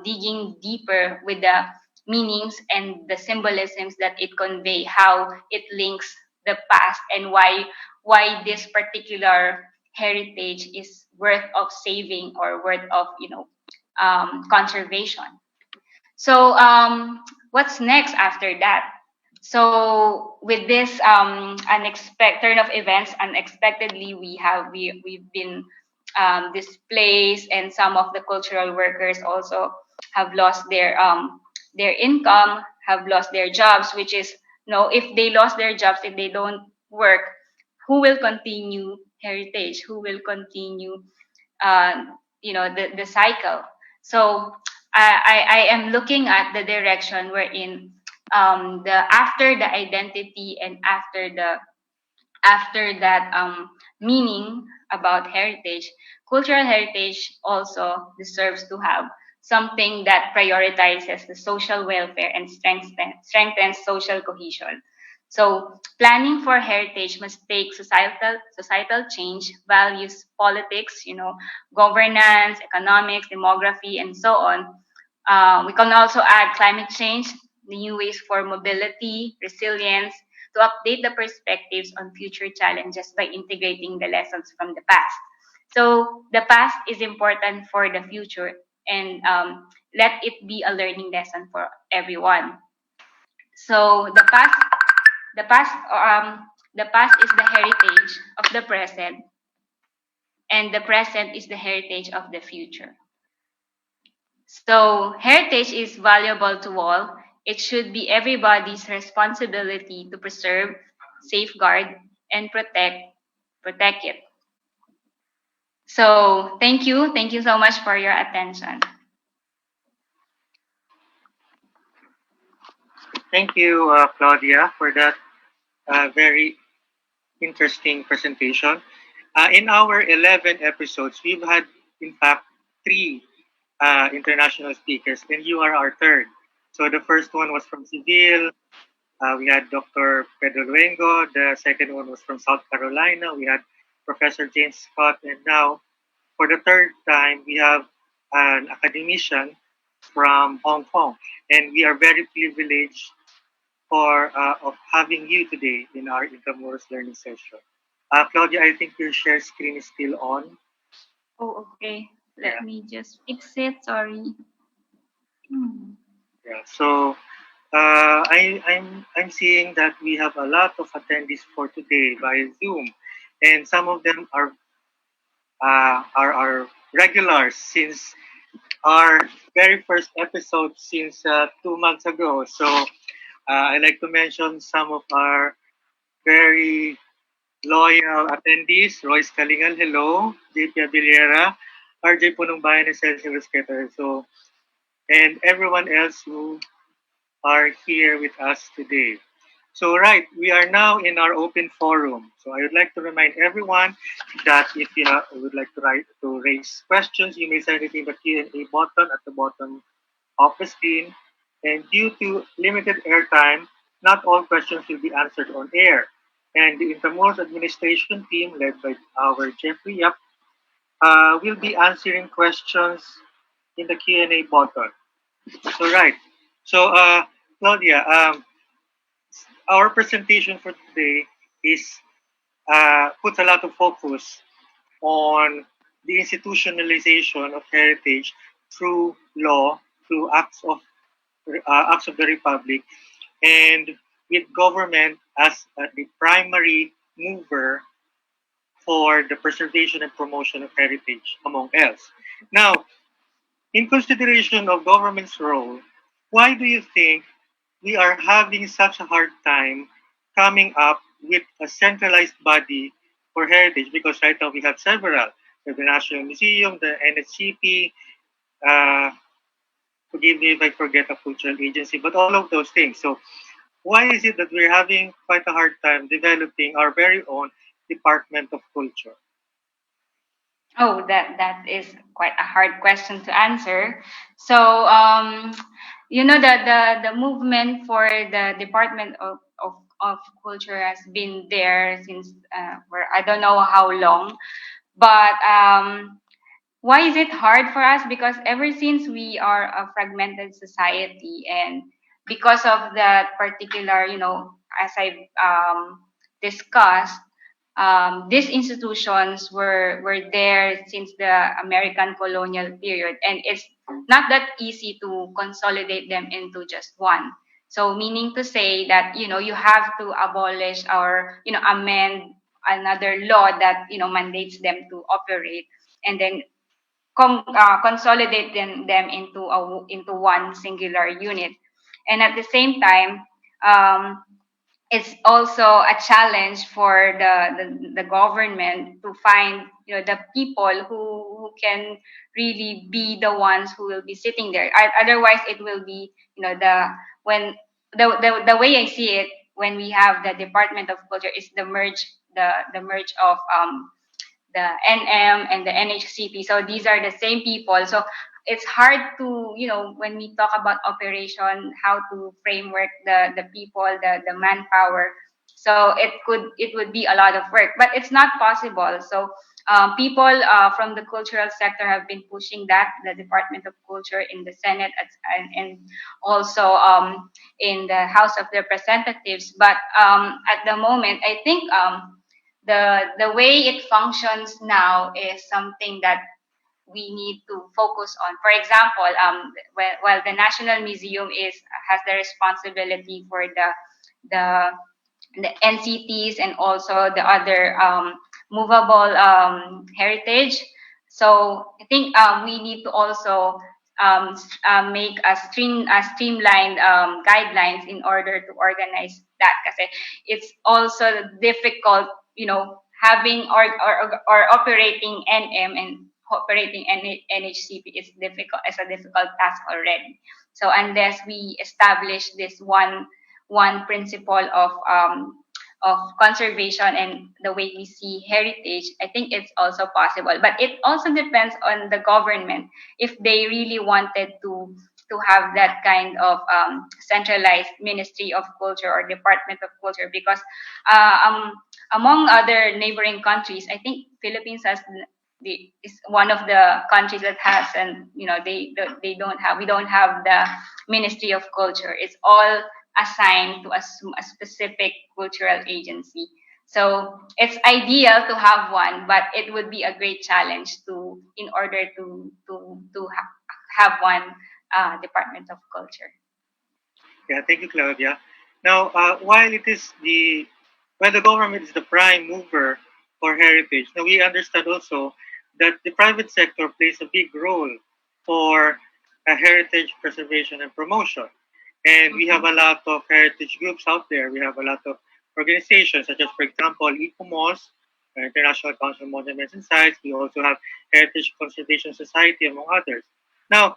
digging deeper with the meanings and the symbolisms that it convey, how it links the past, and why this particular heritage is worth of saving or worth of conservation. So what's next after that? So with this unexpected turn of events, unexpectedly we've been displaced, and some of the cultural workers also have lost their income, have lost their jobs, which is if they lost their jobs, if they don't work, who will continue heritage? Who will continue the cycle? So I am looking at the direction wherein the after the identity and after that meaning about heritage, cultural heritage also deserves to have something that prioritizes the social welfare and strengthens social cohesion. So planning for heritage must take societal change, values, politics, governance, economics, demography, and so on. We can also add climate change, the new ways for mobility, resilience, to update the perspectives on future challenges by integrating the lessons from the past. So the past is important for the future, and let it be a learning lesson for everyone. So the past, the past is the heritage of the present, and the present is the heritage of the future. So heritage is valuable to all. It should be everybody's responsibility to preserve, safeguard, and protect it. So thank you. Thank you so much for your attention. Thank you, Claudia, for that very interesting presentation. In our 11 episodes, we've had, in fact, three international speakers, and you are our third. So the first one was from Seville. We had Dr. Pedro Luengo. The second one was from South Carolina. We had Professor James Scott. And now, for the third time, we have an academician from Hong Kong. And we are very privileged of having you today in our Intramuros learning session. Claudia, I think your share screen is still on. Oh, okay. Let me just fix it. Sorry. Yeah. So I'm seeing that we have a lot of attendees for today via Zoom, and some of them are our regulars since our very first episode since 2 months ago. So I'd like to mention some of our very loyal attendees: Royce Kalingal, hello; JP Abiliera, RJ Punongbayan, and Cecil Rescator. So, and everyone else who are here with us today. So, right, we are now in our open forum. So, I would like to remind everyone that if you would like to raise questions, you may send it in the Q&A button at the bottom of the screen. And due to limited airtime, not all questions will be answered on air. And the Intramuros administration team, led by our Jeffrey Yap, we'll be answering questions in the Q&A button. So, right. So, Claudia, our presentation for today is puts a lot of focus on the institutionalization of heritage through law, through acts of the republic, and with government as the primary mover for the preservation and promotion of heritage, among else. Now, in consideration of government's role, why do you think we are having such a hard time coming up with a centralized body for heritage? Because right now we have several. We have the National Museum, the NSCP, uh, forgive me if I forget a cultural agency, but all of those things. So why is it that we're having quite a hard time developing our very own Department of Culture? Oh, that is quite a hard question to answer. So, the movement for the Department of Culture has been there since for I don't know how long, but why is it hard for us? Because ever since we are a fragmented society, and because of that particular, as I discussed, these institutions were there since the American colonial period, and it's not that easy to consolidate them into just one. So, meaning to say that you have to abolish or amend another law that mandates them to operate, and then consolidate them into one singular unit. And at the same time, um, it's also a challenge for the government to find the people who can really be the ones who will be sitting there. Otherwise, it will be the when the way I see it, when we have the Department of Culture, is the merge of the NM and the NHCP. So these are the same people. So it's hard to, when we talk about operation, how to framework the people, the manpower. So it would be a lot of work, but it's not possible. So people from the cultural sector have been pushing that, the Department of Culture in the Senate and also in the House of Representatives. But at the moment, I think the way it functions now is something that we need to focus on. For example, while the National Museum has the responsibility for the the NCTs and also the other movable heritage. So I think we need to also make a streamlined guidelines in order to organize that. Because it's also difficult, having or operating NM and operating NHCP is difficult. It's a difficult task already. So unless we establish this one principle of conservation and the way we see heritage, I think it's also possible. But it also depends on the government if they really wanted to have that kind of centralized Ministry of Culture or Department of Culture, because among other neighboring countries, I think Philippines is one of the countries that has, and they don't have, we don't have the Ministry of Culture. It's all assigned to a specific cultural agency. So it's ideal to have one, but it would be a great challenge in order to have one Department of Culture. Yeah, thank you, Claudia. Now, while the government is the prime mover for heritage, now we understand also that the private sector plays a big role for heritage preservation and promotion. And we have a lot of heritage groups out there. We have a lot of organizations, such as, for example, ICOMOS, International Council on Monuments and Sites. We also have Heritage Conservation Society, among others. Now,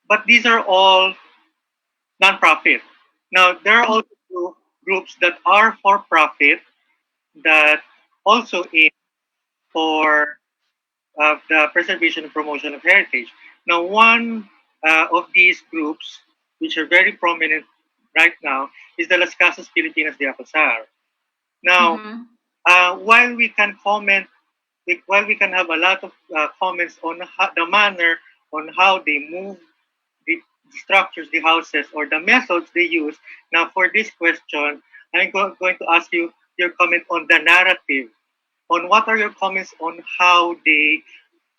but these are all non-profit. Now, there are also groups that are for profit that also aim for the preservation and promotion of heritage. Now, one of these groups, which are very prominent right now, is the Las Casas Filipinas de Acosar. Now, Mm-hmm. while we can comment while we can have a lot of comments on the manner on how they move the structures, the houses, or the methods they use. Now, for this question, I'm going to ask you your comment on the narrative. On what are your comments on how they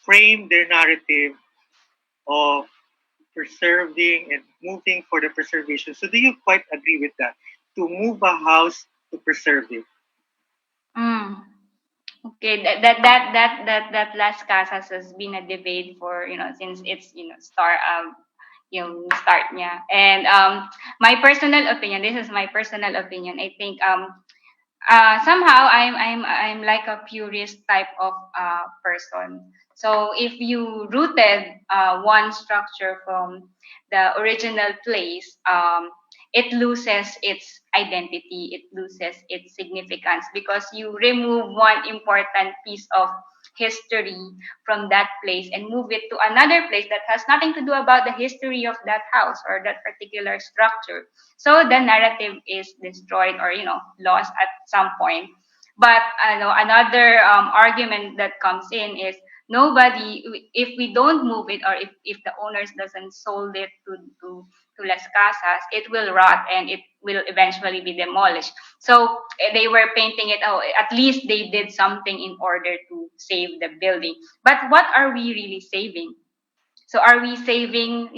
frame their narrative of preserving and moving for the preservation? So, do you quite agree with that? To move a house to preserve it. Mm. Okay, that Las Casas has been a debate for since its start niya. And my personal opinion, this is my personal opinion. I think somehow I'm like a purist type of person. So if you rooted one structure from the original place, it loses its identity, it loses its significance because you remove one important piece of history from that place and move it to another place that has nothing to do about the history of that house or that particular structure. So the narrative is destroyed or lost at some point. But another argument that comes in is nobody, if we don't move it or if the owners doesn't sold it to Las Casas, it will rot and it will eventually be demolished. So they were painting it, oh, at least they did something in order to save the building. But what are we really saving? So are we saving,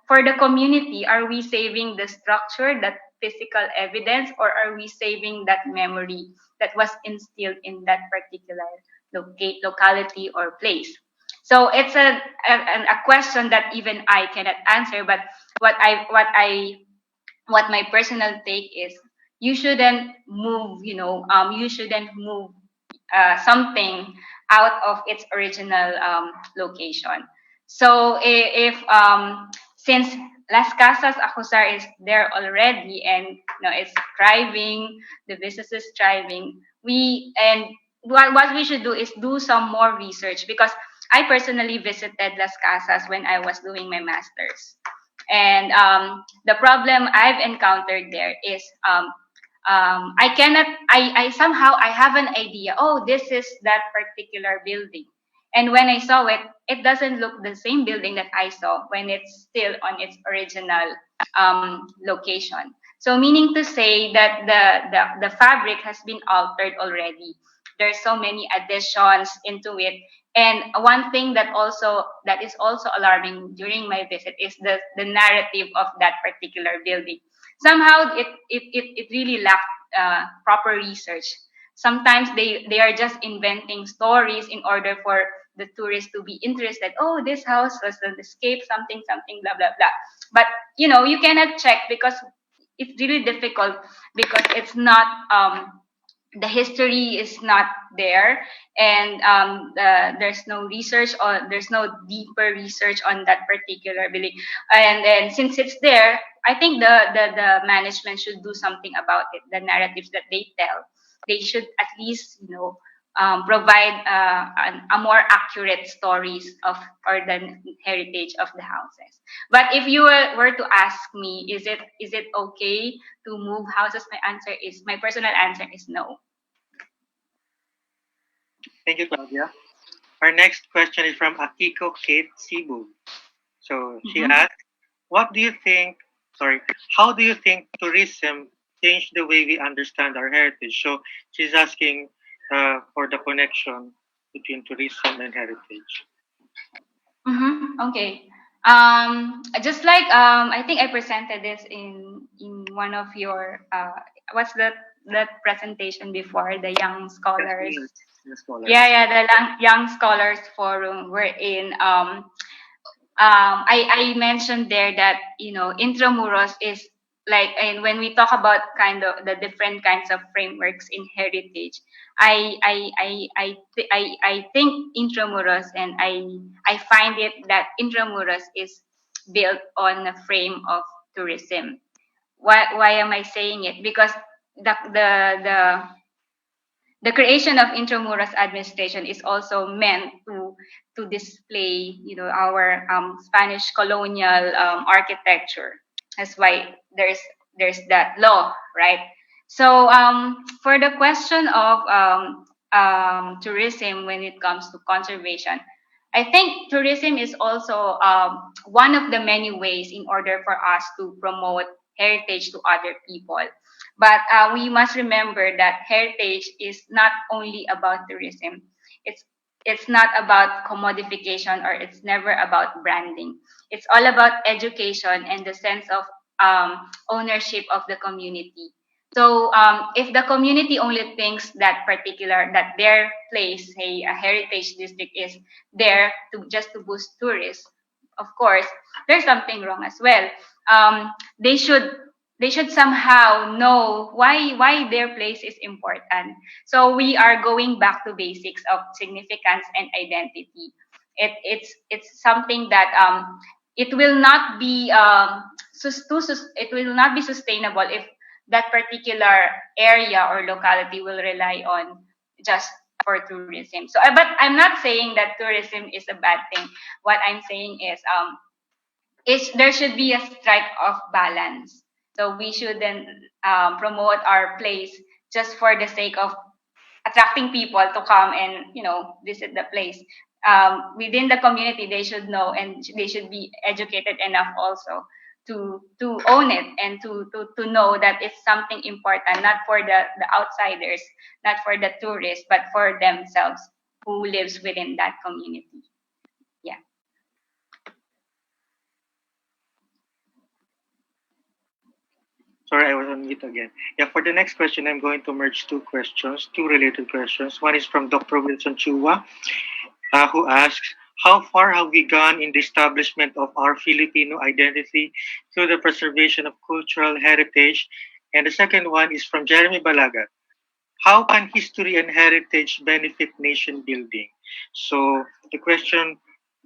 for the community, are we saving the structure, that physical evidence, or are we saving that memory that was instilled in that particular locality or place? So it's a question that even I cannot answer. But what my personal take is, you shouldn't move, you shouldn't move something out of its original location. So if since Las Casas Acusar is there already and it's thriving, the business is thriving, what we should do is do some more research, because I personally visited Las Casas when I was doing my master's. And the problem I've encountered there is I cannot, I somehow I have an idea, oh, this is that particular building. And when I saw it, it doesn't look the same building that I saw when it's still on its original location. So meaning to say that the fabric has been altered already. There's so many additions into it. And one thing that is also alarming during my visit is the narrative of that particular building. Somehow it really lacked proper research. Sometimes they are just inventing stories in order for the tourists to be interested. Oh, this house was an escape, something, something, blah, blah, blah. But, you cannot check because it's really difficult, because it's not, the history is not there, and there's no research, or there's no deeper research on that particular building. And then since it's there, I think the management should do something about it. The narratives that they tell, they should at least provide a more accurate stories of or the heritage of the houses. But if you were to ask me, is it okay to move houses? My personal answer is no. Thank you, Claudia. Our next question is from Akiko Kate Cebu. So she asked, "What do you think? Sorry, how do you think tourism changed the way we understand our heritage?" So she's asking for the connection between tourism and heritage. Okay. Just like I think I presented this in one of your what's that presentation before, the young scholars. Yes, scholars. Yeah, the young scholars forum wherein I mentioned there that Intramuros is like, and when we talk about kind of the different kinds of frameworks in heritage, I think Intramuros, and I find it that Intramuros is built on a frame of tourism. Why am I saying it? Because the creation of Intramuros administration is also meant to display, our Spanish colonial architecture. That's why there's that law, right? So for the question of tourism when it comes to conservation. I think tourism is also one of the many ways in order for us to promote heritage to other people. But we must remember that heritage is not only about tourism. It's it's not about commodification, or it's never about branding. It's all about education and the sense of ownership of the community. So if the community only thinks that their place, say a heritage district, is there to just to boost tourists, of course, there's something wrong as well. Um, they should they should somehow know why their place is important. So we are going back to basics of significance and identity. It's something that it will not be it will not be sustainable if that particular area or locality will rely on just for tourism. So, but I'm not saying that tourism is a bad thing. What I'm saying is there should be a strike of balance. So we shouldn't promote our place just for the sake of attracting people to come and visit the place. Within the community, they should know, and they should be educated enough also to own it, and to know that it's something important, not for the outsiders, not for the tourists, but for themselves who lives within that community. Yeah. Sorry, I was on mute again. Yeah, for the next question, I'm going to merge two questions, two related questions. One is from Dr. Wilson Chua, who asks, how far have we gone in the establishment of our Filipino identity through the preservation of cultural heritage? And the second one is from Jeremy Balaga. How can history and heritage benefit nation building? So the question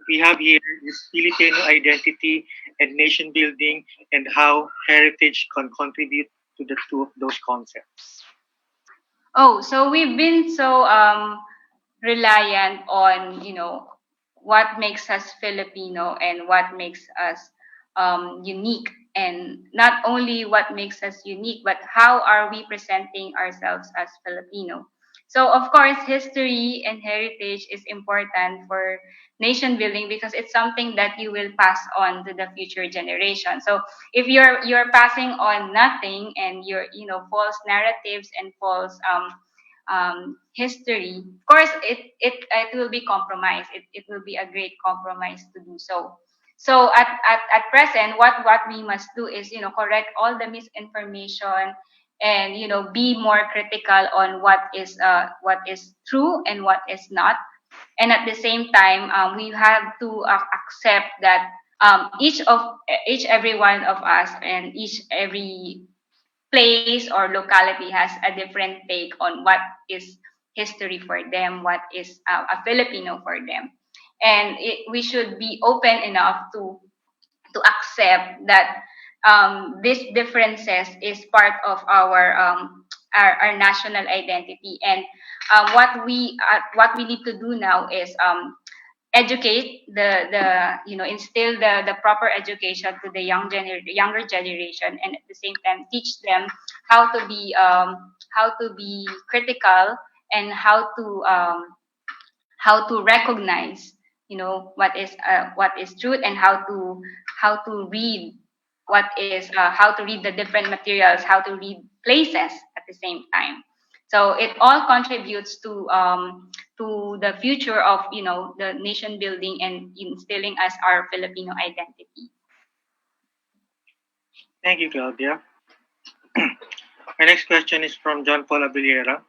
we have here is Filipino identity and nation building, and how heritage can contribute to the two of those concepts. Oh, so we've been so reliant on what makes us Filipino and what makes us unique, and not only what makes us unique, but how are we presenting ourselves as Filipino. So of course, history and heritage is important for nation building because it's something that you will pass on to the future generation. So if you're passing on nothing, and you're false narratives and false history, of course, it will be compromised. It will be a great compromise to do so. So at present, what we must do is correct all the misinformation, and be more critical on what is true and what is not. And at the same time, we have to accept that each every one of us, and each every place or locality has a different take on what is history for them, what is a Filipino for them. And we should be open enough to accept that these differences is part of our national identity. And what we need to do now is educate instill the proper education to the younger generation, and at the same time teach them how to be critical, and how to recognize what is truth, and how to read how to read the different materials, how to read places at the same time. So it all contributes to the future of the nation building and instilling us our Filipino identity. Thank you, Claudia. Our next question is from John Paul Abiliera.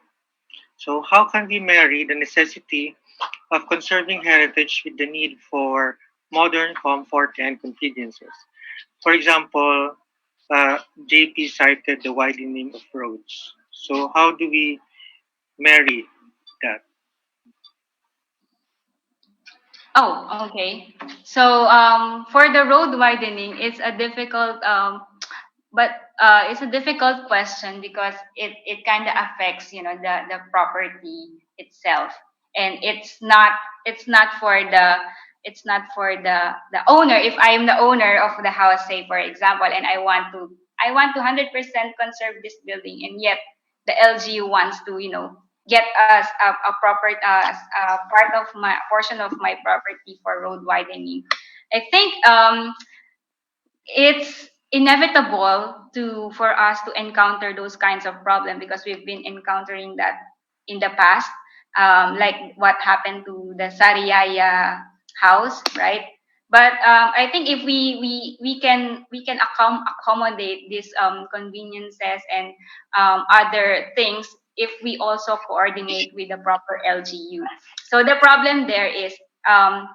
So, how can we marry the necessity of conserving heritage with the need for modern comfort and conveniences? For example, JP cited the widening of roads. So, how do we marry that? Oh, okay. So for the road widening, it's a difficult it's a difficult question because it kind of affects the property itself, and it's not for the owner. If I am the owner of the house, say for example, and I want to 100% conserve this building, and yet the LGU wants to get us a proper part of my portion of my property for road widening. I think it's inevitable to for us to encounter those kinds of problem because we've been encountering that in the past, like what happened to the Sariaya house, right? But I think if we can accommodate these conveniences and other things if we also coordinate with the proper LGU. So the problem there is um,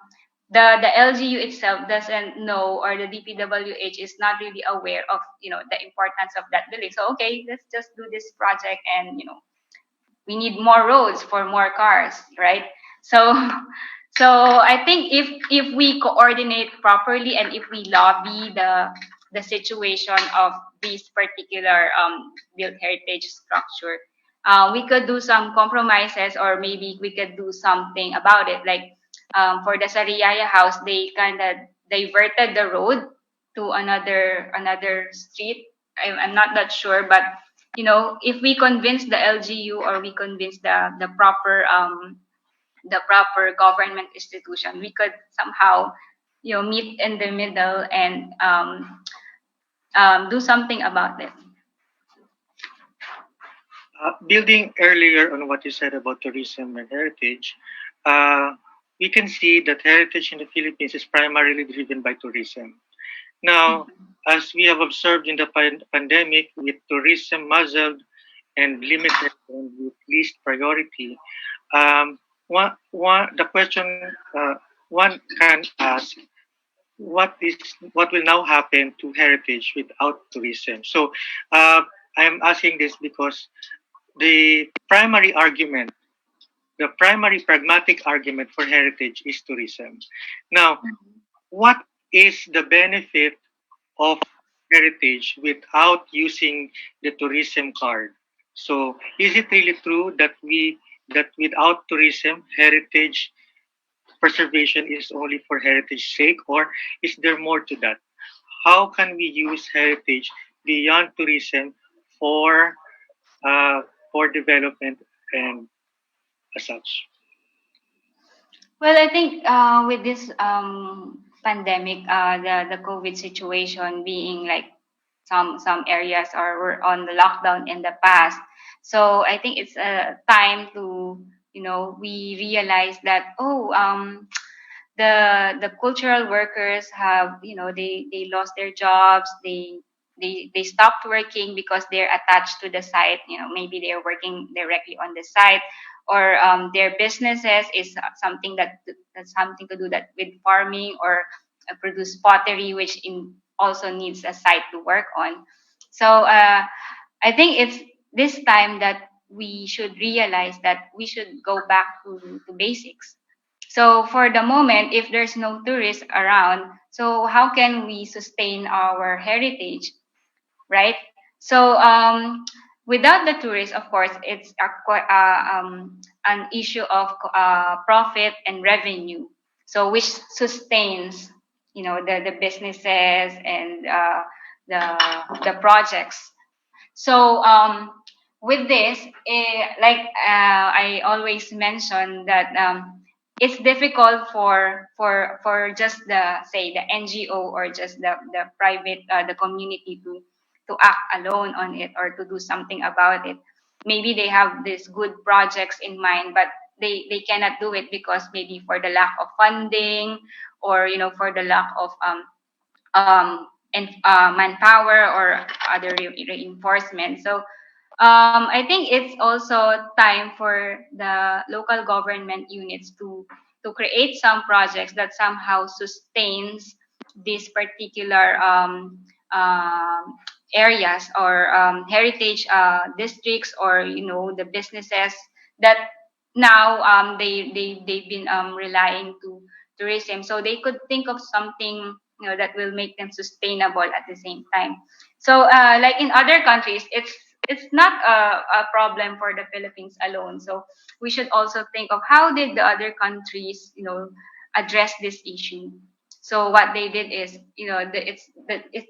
the LGU itself doesn't know, or the DPWH is not really aware of the importance of that building. So okay, let's just do this project, and we need more roads for more cars, right? So so I think if we coordinate properly and if we lobby the situation of this particular built heritage structure, we could do some compromises, or maybe we could do something about it. Like for the Sariaya house, they kind of diverted the road to another street. I'm not that sure, but if we convince the LGU, or we convince the proper government institution, we could somehow meet in the middle and do something about it. Building earlier on what you said about tourism and heritage, uh, we can see that heritage in the Philippines is primarily driven by tourism. Now, as we have observed in the pandemic, with tourism muzzled and limited and with least priority, the question one can ask, what will now happen to heritage without tourism? So, I'm asking this because the primary argument, the primary pragmatic argument for heritage is tourism. Now, what is the benefit of heritage without using the tourism card? So, is it really true that without tourism, heritage preservation is only for heritage sake, or is there more to that? How can we use heritage beyond tourism for uh, for development and as such? Well, I think with this pandemic, the COVID situation being like some areas are were on the lockdown in the past, so I think it's a time to we realize that the cultural workers have they lost their jobs, they stopped working because they're attached to the site, maybe they're working directly on the site, or their businesses is something that's something to do that with farming, or produce pottery, which also needs a site to work on. So I think it's this time that we should realize that we should go back to basics. So for the moment, if there's no tourists around, so how can we sustain our heritage, right? So without the tourists, of course, it's an issue of profit and revenue. So which sustains, the businesses and the projects. So with this, I always mention that it's difficult for just the say the NGO, or just the private the community to act alone on it, or to do something about it. Maybe they have these good projects in mind, but they cannot do it because maybe for the lack of funding, or for the lack of and manpower, or other reinforcement. So I think it's also time for the local government units to create some projects that somehow sustains these particular areas, or heritage districts, or the businesses that now they've been relying to tourism, so they could think of something that will make them sustainable at the same time. So like in other countries, it's not a problem for the Philippines alone. So we should also think of how did the other countries address this issue. So what they did is, it's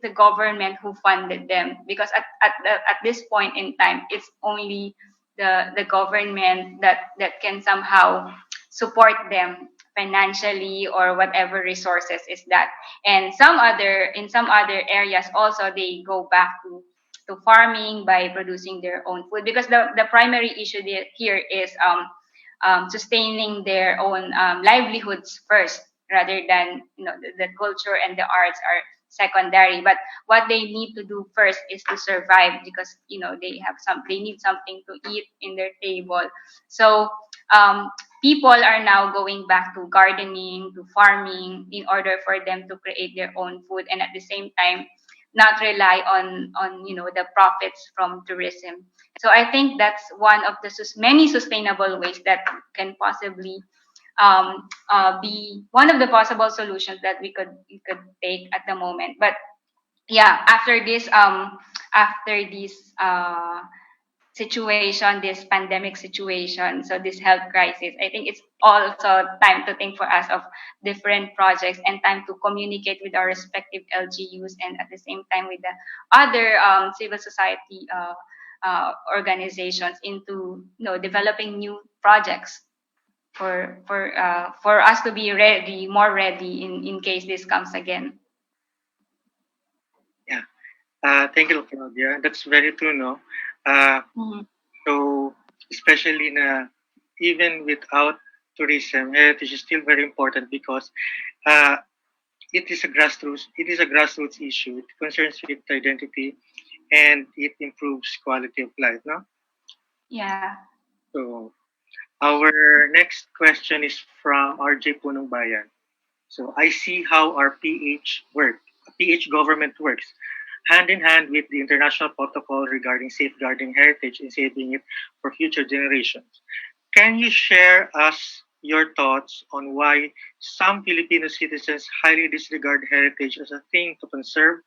the government who funded them, because at this point in time, it's only the government that can somehow support them financially or whatever resources is that. And in some other areas also they go back to farming by producing their own food, because the primary issue here is sustaining their own livelihoods first, rather than the culture and the arts are secondary. But what they need to do first is to survive, because they need something to eat in their table. So people are now going back to gardening, to farming, in order for them to create their own food, and at the same time not rely on the profits from tourism. So I think that's one of the many sustainable ways that can possibly be one of the possible solutions that we could take at the moment. But yeah, after this situation, this pandemic situation, so this health crisis, I think it's also time to think for us of different projects, and time to communicate with our respective LGUs, and at the same time with the other civil society organizations, into developing new projects for us to be more ready in case this comes again. Yeah. Thank you, Claudia. That's very true, no? Uh, so, especially even without tourism, heritage is still very important, because uh, it is a grassroots issue. It concerns with identity, and it improves quality of life, no? Yeah. So, our next question is from RJ Punong Bayan. So I see how our PH government works, hand in hand with the international protocol regarding safeguarding heritage and saving it for future generations. Can you share us your thoughts on why some Filipino citizens highly disregard heritage as a thing to conserve?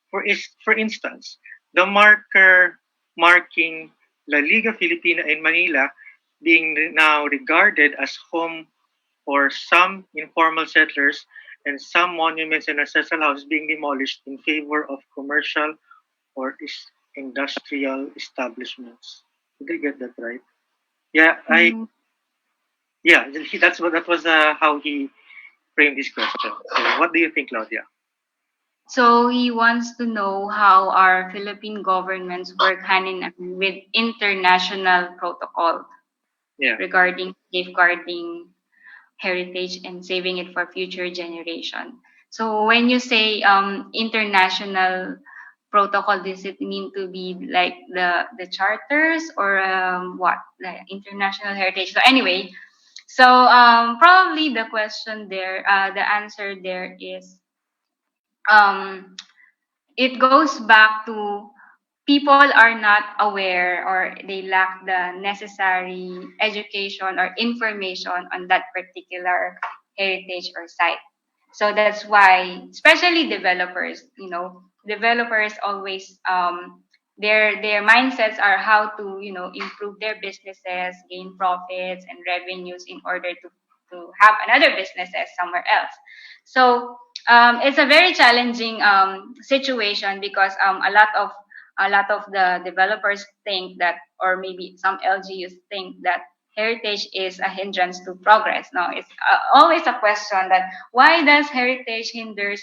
For instance, the marker marking La Liga Filipina in Manila being now regarded as home for some informal settlers, and some monuments and ancestral houses being demolished in favor of commercial or industrial establishments. Did I get that right? Yeah, Mhm. that was how he framed this question. So, what do you think, Claudia? So he wants to know how our Philippine governments work hand in hand with international protocol Yeah, regarding safeguarding heritage and saving it for future generation. So when you say international protocol, does it mean to be like the charters, or what, like international heritage? So anyway, so probably the answer there is um, it goes back to people are not aware, or they lack the necessary education or information on that particular heritage or site. So that's why, especially developers, developers always their mindsets are how to improve their businesses, gain profits and revenues in order to have another businesses somewhere else. So it's a very challenging situation, because a lot of the developers think that, or maybe some LGUs think that heritage is a hindrance to progress. Now, it's always a question that why does heritage hinders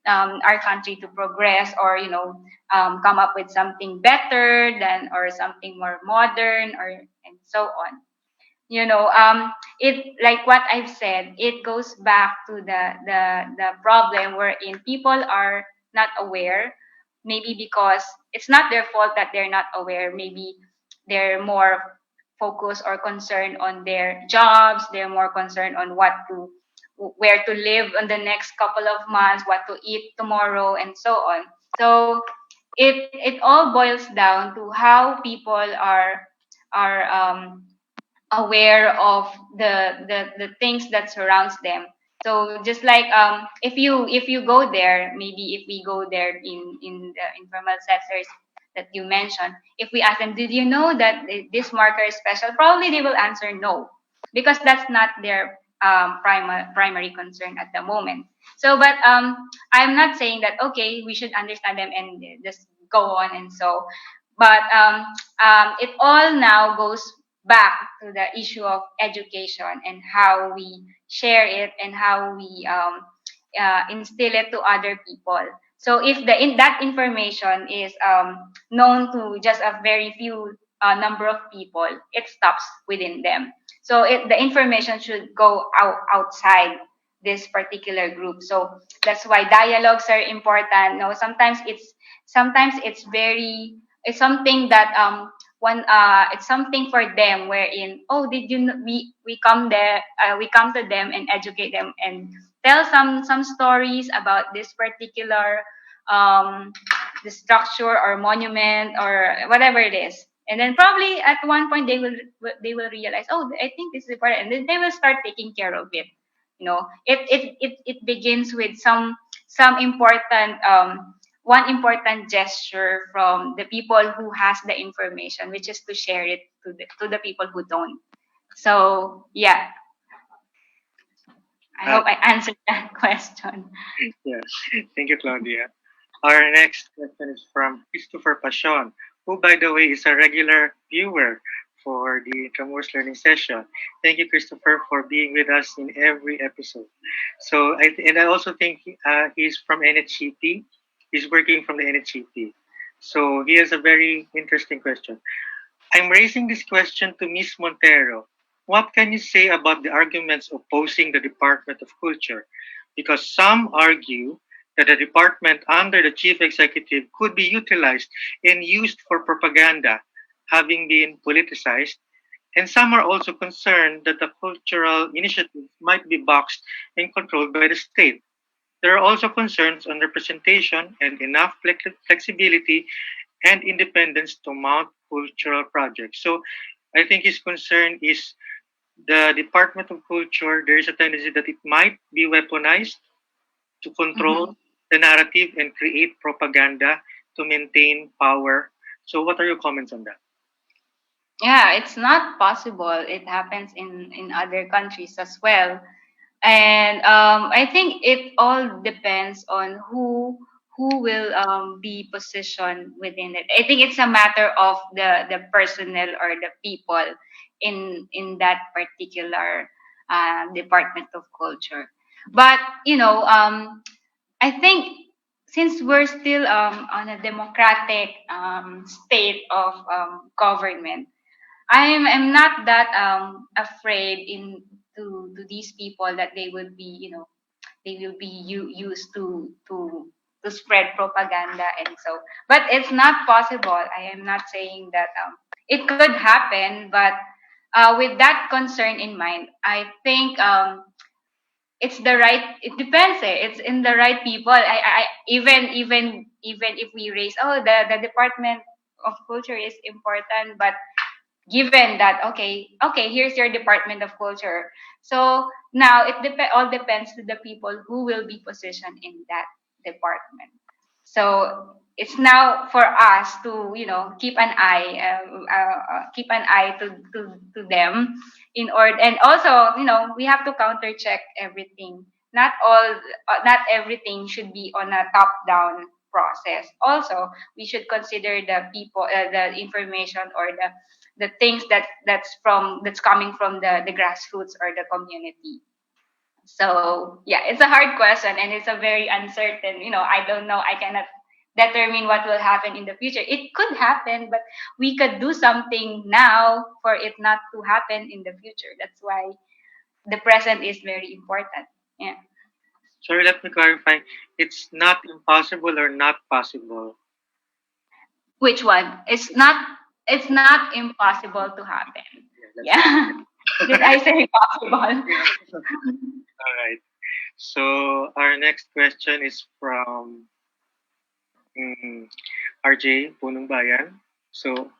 our country to progress, or come up with something better than, or something more modern, or and so on. It, like what I've said, it goes back to the problem wherein people are not aware, maybe because it's not their fault that they're not aware. Maybe they're more focused or concerned on their jobs, they're more concerned on where to live in the next couple of months, what to eat tomorrow, and so on. So it all boils down to how people are aware of the things that surrounds them. So just like if you go there, maybe if we go there in the informal sectors that you mentioned, if we ask them, did you know that this marker is special, probably they will answer no, because that's not their primary concern at the moment. So but I'm not saying that okay, we should understand them and just go on, and so But it all now goes back to the issue of education and how we share it and how we instill it to other people. So if that information is known to just a very few number of people, it stops within them. So the information should go outside this particular group. So that's why dialogues are important. No, sometimes it's something that one it's something for them wherein, oh, did you we come there, we come to them and educate them and tell some stories about this particular the structure or monument or whatever it is. And then probably at one point they will realize, oh, I think this is important, and then they will start taking care of it. It begins with some important one important gesture from the people who has the information, which is to share it to the people who don't. So yeah, I hope I answered that question. Yes, thank you, Claudia. Our next question is from Christopher Pashon, who, by the way, is a regular viewer for the Intramuros Learning Session. Thank you, Christopher, for being with us in every episode. So, I also think he's from NHCP. He's working from the NHCP. So, he has a very interesting question. I'm raising this question to Ms. Montero. What can you say about the arguments opposing the Department of Culture? Because some argue that the department under the chief executive could be utilized and used for propaganda, having been politicized, and some are also concerned that the cultural initiatives might be boxed and controlled by the state. There are also concerns on representation and enough flexibility and independence to mount cultural projects. So I think his concern is the Department of Culture, there is a tendency that it might be weaponized to control the narrative and create propaganda to maintain power. So what are your comments on that? Yeah, it's not possible. It happens in other countries as well. And I think it all depends on who will be positioned within it. I think it's a matter of the personnel or the people in that particular department of culture. But I think since we're still on a democratic state of government, I'm not that afraid to these people that they would be they will be used to spread propaganda and so. But it's not possible. I am not saying that it could happen, but with that concern in mind, I think it's the right. It depends. It's in the right people. Even if we raise, oh, the Department of Culture is important, but given that, okay, here's your Department of Culture, so now all depends to the people who will be positioned in that department. So it's now for us to keep an eye to them in order, and also we have to counter check everything. Not everything should be on a top down process. Also, we should consider the people, the information or the things that's coming from the grassroots or the community. So yeah, it's a hard question and it's a very uncertain. I don't know. I cannot determine what will happen in the future. It could happen, but we could do something now for it not to happen in the future. That's why the present is very important. Yeah. Sorry, let me clarify. It's not impossible or not possible. Which one? It's not impossible to happen. Yeah. Did I say possible? All right. So our next question is from RJ Punong Bayan. So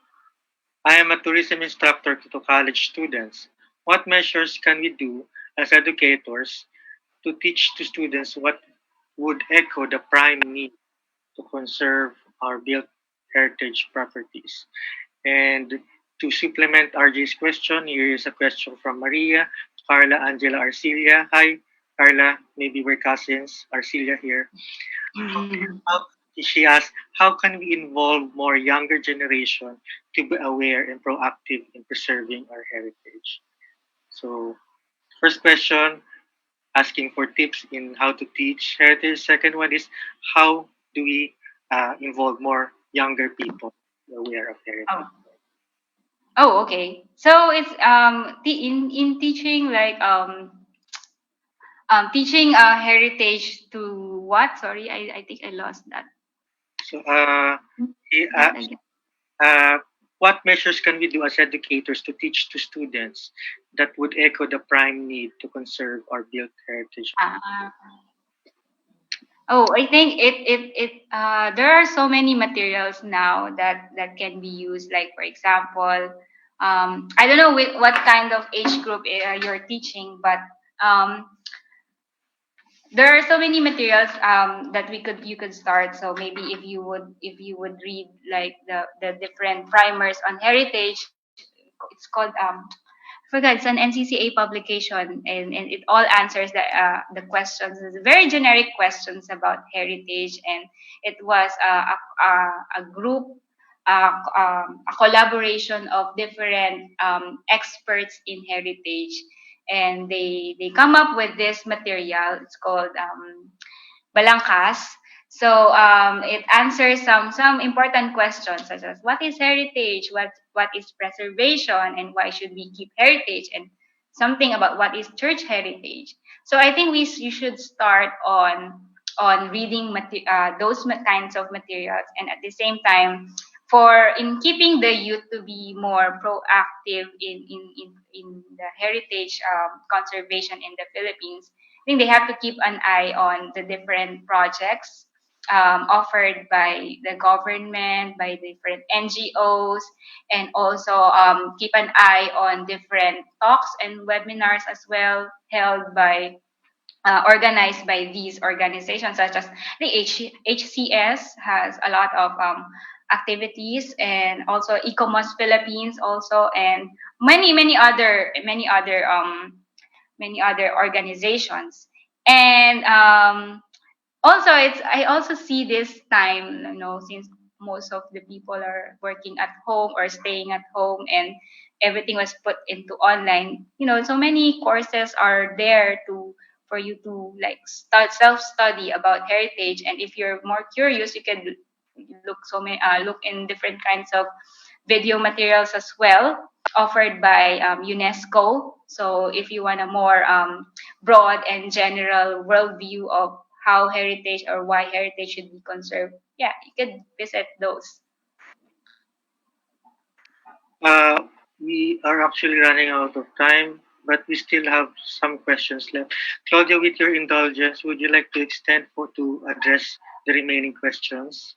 I am a tourism instructor to college students. What measures can we do as educators to teach to students what would echo the prime need to conserve our built heritage properties? And to supplement RJ's question, here is a question from Maria Carla Angela Arcilia. Hi, Carla. Maybe we're cousins. Arcilia here. She asks, how can we involve more younger generation to be aware and proactive in preserving our heritage? So, first question, asking for tips in how to teach heritage. Second one is how do we involve more younger people aware of heritage? Oh. Oh, okay. So it's in teaching like teaching heritage to what? Sorry, I think I lost that. So, he That asked, again. what measures can we do as educators to teach to students that would echo the prime need to conserve our built heritage? Uh, oh, I think there are so many materials now that can be used. Like for example, I don't know what kind of age group you're teaching, but um, there are so many materials that you could start. So maybe if you would read like the different primers on heritage, it's called I forgot, it's an NCCA publication, and it all answers the questions. It's very generic questions about heritage, and it was a group, a collaboration of different experts in heritage, and they come up with this material. It's called Balangkas. So it answers some important questions such as what is heritage, what is preservation, and why should we keep heritage, and something about what is church heritage. So I think you should start on reading those kinds of materials, and at the same time, for in keeping the youth to be more proactive in the heritage conservation in the Philippines. I think they have to keep an eye on the different projects offered by the government, by different NGOs, and also keep an eye on different talks and webinars as well held by organized by these organizations such as the HCS has a lot of activities, and also Ecomos Philippines also, and many other organizations. And also it's I also see this time, since most of the people are working at home or staying at home, and everything was put into online, so many courses are there to for you to like start self study about heritage. And if you're more curious, you can look in different kinds of video materials as well, offered by UNESCO. So if you want a more broad and general worldview of how heritage or why heritage should be conserved, yeah, you could visit those. Uh, we are actually running out of time, but we still have some questions left. Claudia, with your indulgence, would you like to extend to address the remaining questions?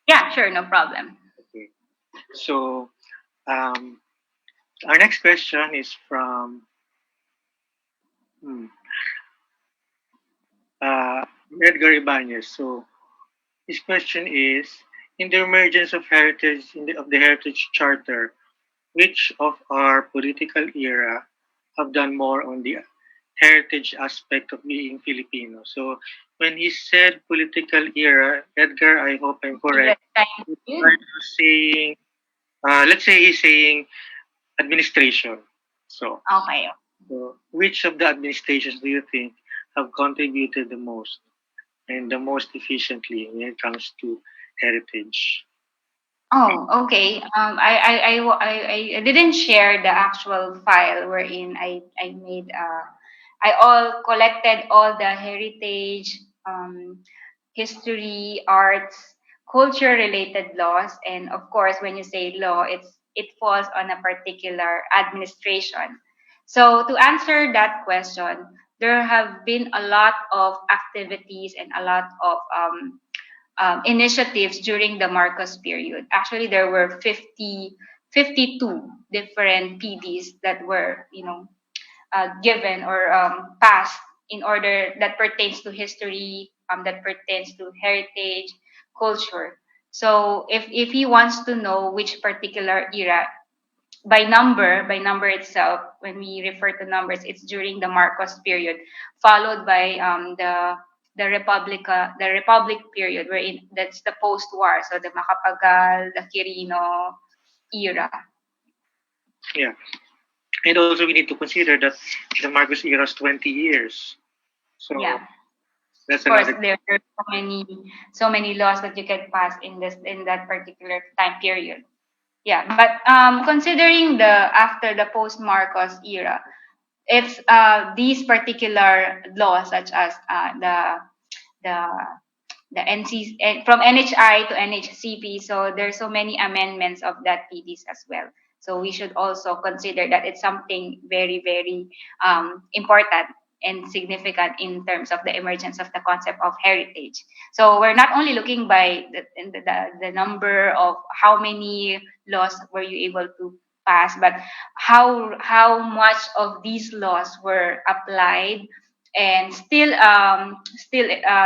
Yeah, sure, no problem. Okay. So, um, our next question is from hmm, uh, Edgar Ibanez. So, his question is: in the emergence of heritage of the Heritage Charter, which of our political era have done more on the heritage aspect of being Filipino? So when he said political era, Edgar, I hope I'm correct. Are you saying, let's say he's saying administration. So, Okay. so which of the administrations do you think have contributed the most and the most efficiently when it comes to heritage? Oh, okay. I didn't share the actual file wherein I made I all collected all the heritage, history, arts, culture related laws, and of course, when you say law, it falls on a particular administration. So to answer that question, there have been a lot of activities and a lot of initiatives during the Marcos period. Actually, there were 52 different PDs that were, given or passed in order that pertains to history, that pertains to heritage, culture. So if he wants to know which particular era, by number itself, when we refer to numbers, it's during the Marcos period, followed by the Republic period, wherein that's the post-war, so the Macapagal, the Quirino era. Yeah. And also we need to consider that the Marcos era is 20 years. So Yeah. that's Of course, another. there are so many laws that you can pass in that particular time period. Yeah, but considering the after the post Marcos era, it's these particular laws such as the the NC from NHI to NHCP. So there's so many amendments of that PDs as well. So we should also consider that it's something very, very important and significant in terms of the emergence of the concept of heritage. So we're not only looking by the number of how many laws were you able to pass, but how much of these laws were applied and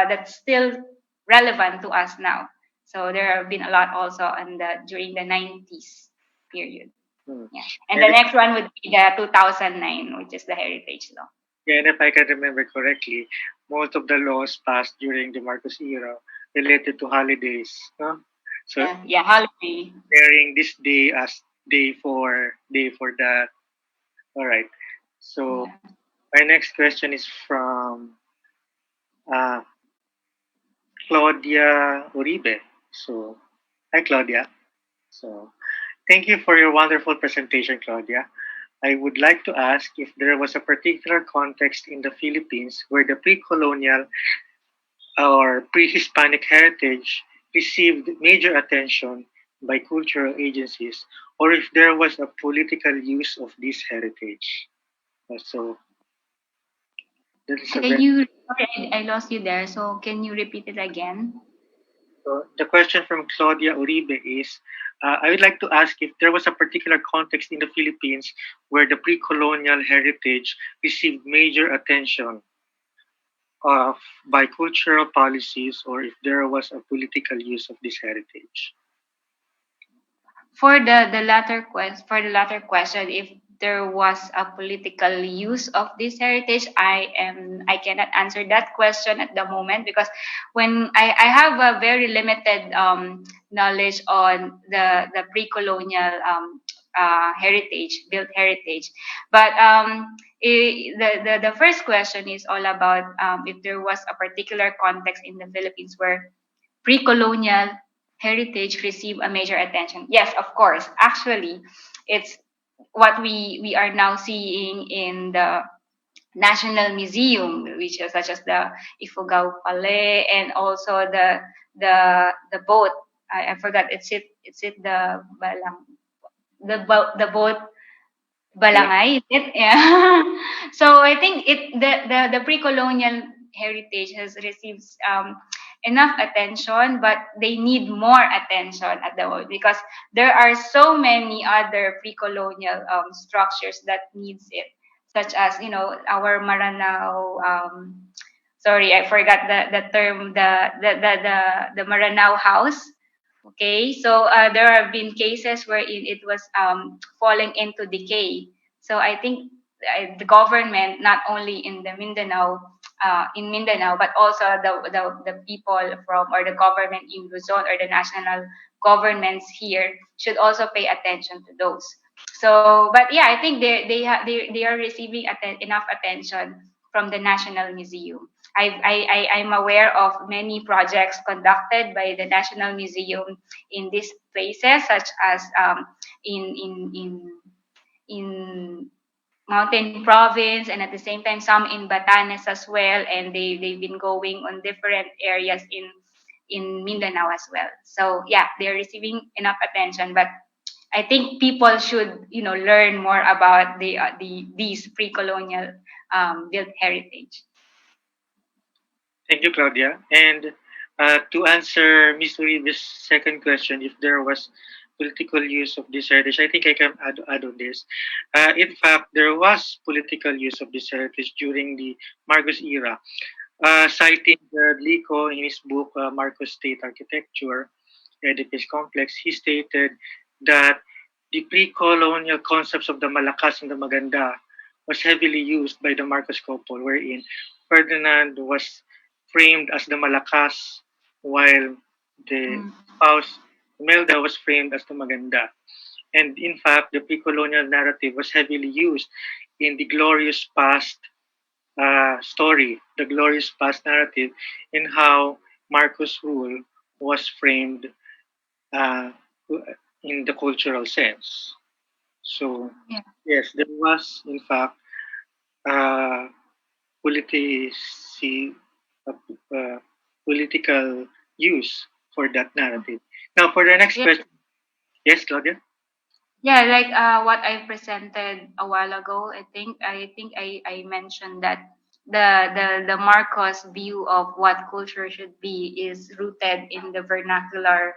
that's still relevant to us now. So there have been a lot also during the 90s period. Hmm. Yeah. And the next one would be the 2009, which is the heritage law. Yeah, and if I can remember correctly, most of the laws passed during the Marcos era related to holidays. No? So Yeah, holiday. declaring this day as day for that. All right. So our next question is from uh, Claudia Uribe. So hi Claudia. So thank you for your wonderful presentation, Claudia. I would like to ask if there was a particular context in the Philippines where the pre-colonial or pre-Hispanic heritage received major attention by cultural agencies, or if there was a political use of this heritage. So that is a Can very, you? Sorry, I lost you there. So can you repeat it again? so the question from Claudia Uribe is, I would like to ask if there was a particular context in the Philippines where the pre-colonial heritage received major attention of by cultural policies, or if there was a political use of this heritage. For the latter question, if there was a political use of this heritage, I cannot answer that question at the moment, because when I have a very limited knowledge on the pre-colonial built heritage. But the first question is all about if there was a particular context in the Philippines where pre-colonial heritage receive a major attention. Yes, of course. Actually, it's what we are now seeing in the National Museum, which is such as the Ifugao Palais, and also the boat. I forgot. It's it the boat Balangay, is it? Yeah. So I think the pre-colonial heritage has received enough attention, but they need more attention at the moment, because there are so many other pre-colonial structures that needs it, such as our Maranao. Sorry, I forgot the term. The Maranao House. Okay, so there have been cases wherein it was falling into decay. So I think the government, not only in Mindanao, but also the people from, or the government in Luzon, or the national governments here, should also pay attention to those. So, but yeah, I think they are receiving enough attention from the National Museum. I'm aware of many projects conducted by the National Museum in these places, such as in in in in Mountain Province, and at the same time some in Batanes as well, and they've been going on different areas in Mindanao as well. So yeah, they're receiving enough attention, but I think people should learn more about these pre-colonial built heritage. Thank you, Claudia. And to answer Ms. Uribe's second question, if there was political use of this heritage, I think I can add on this. In fact, there was political use of this heritage during the Marcos era. Citing Lico in his book, Marcos State Architecture, Edifice Complex, he stated that the pre-colonial concepts of the Malakas and the Maganda was heavily used by the Marcos couple, wherein Ferdinand was framed as the Malakas, while the spouse Imelda was framed as the Maganda. And in fact, the pre-colonial narrative was heavily used in the glorious past story, the glorious past narrative, in how Marcos' rule was framed uh, in the cultural sense. So, Yeah. yes, there was, in fact, uh, politici- uh, uh, political use for that narrative. Now, for the next Yeah. question, yes, Claudia? Yeah, like what I presented a while ago, I think I mentioned that the Marcos view of what culture should be is rooted in the vernacular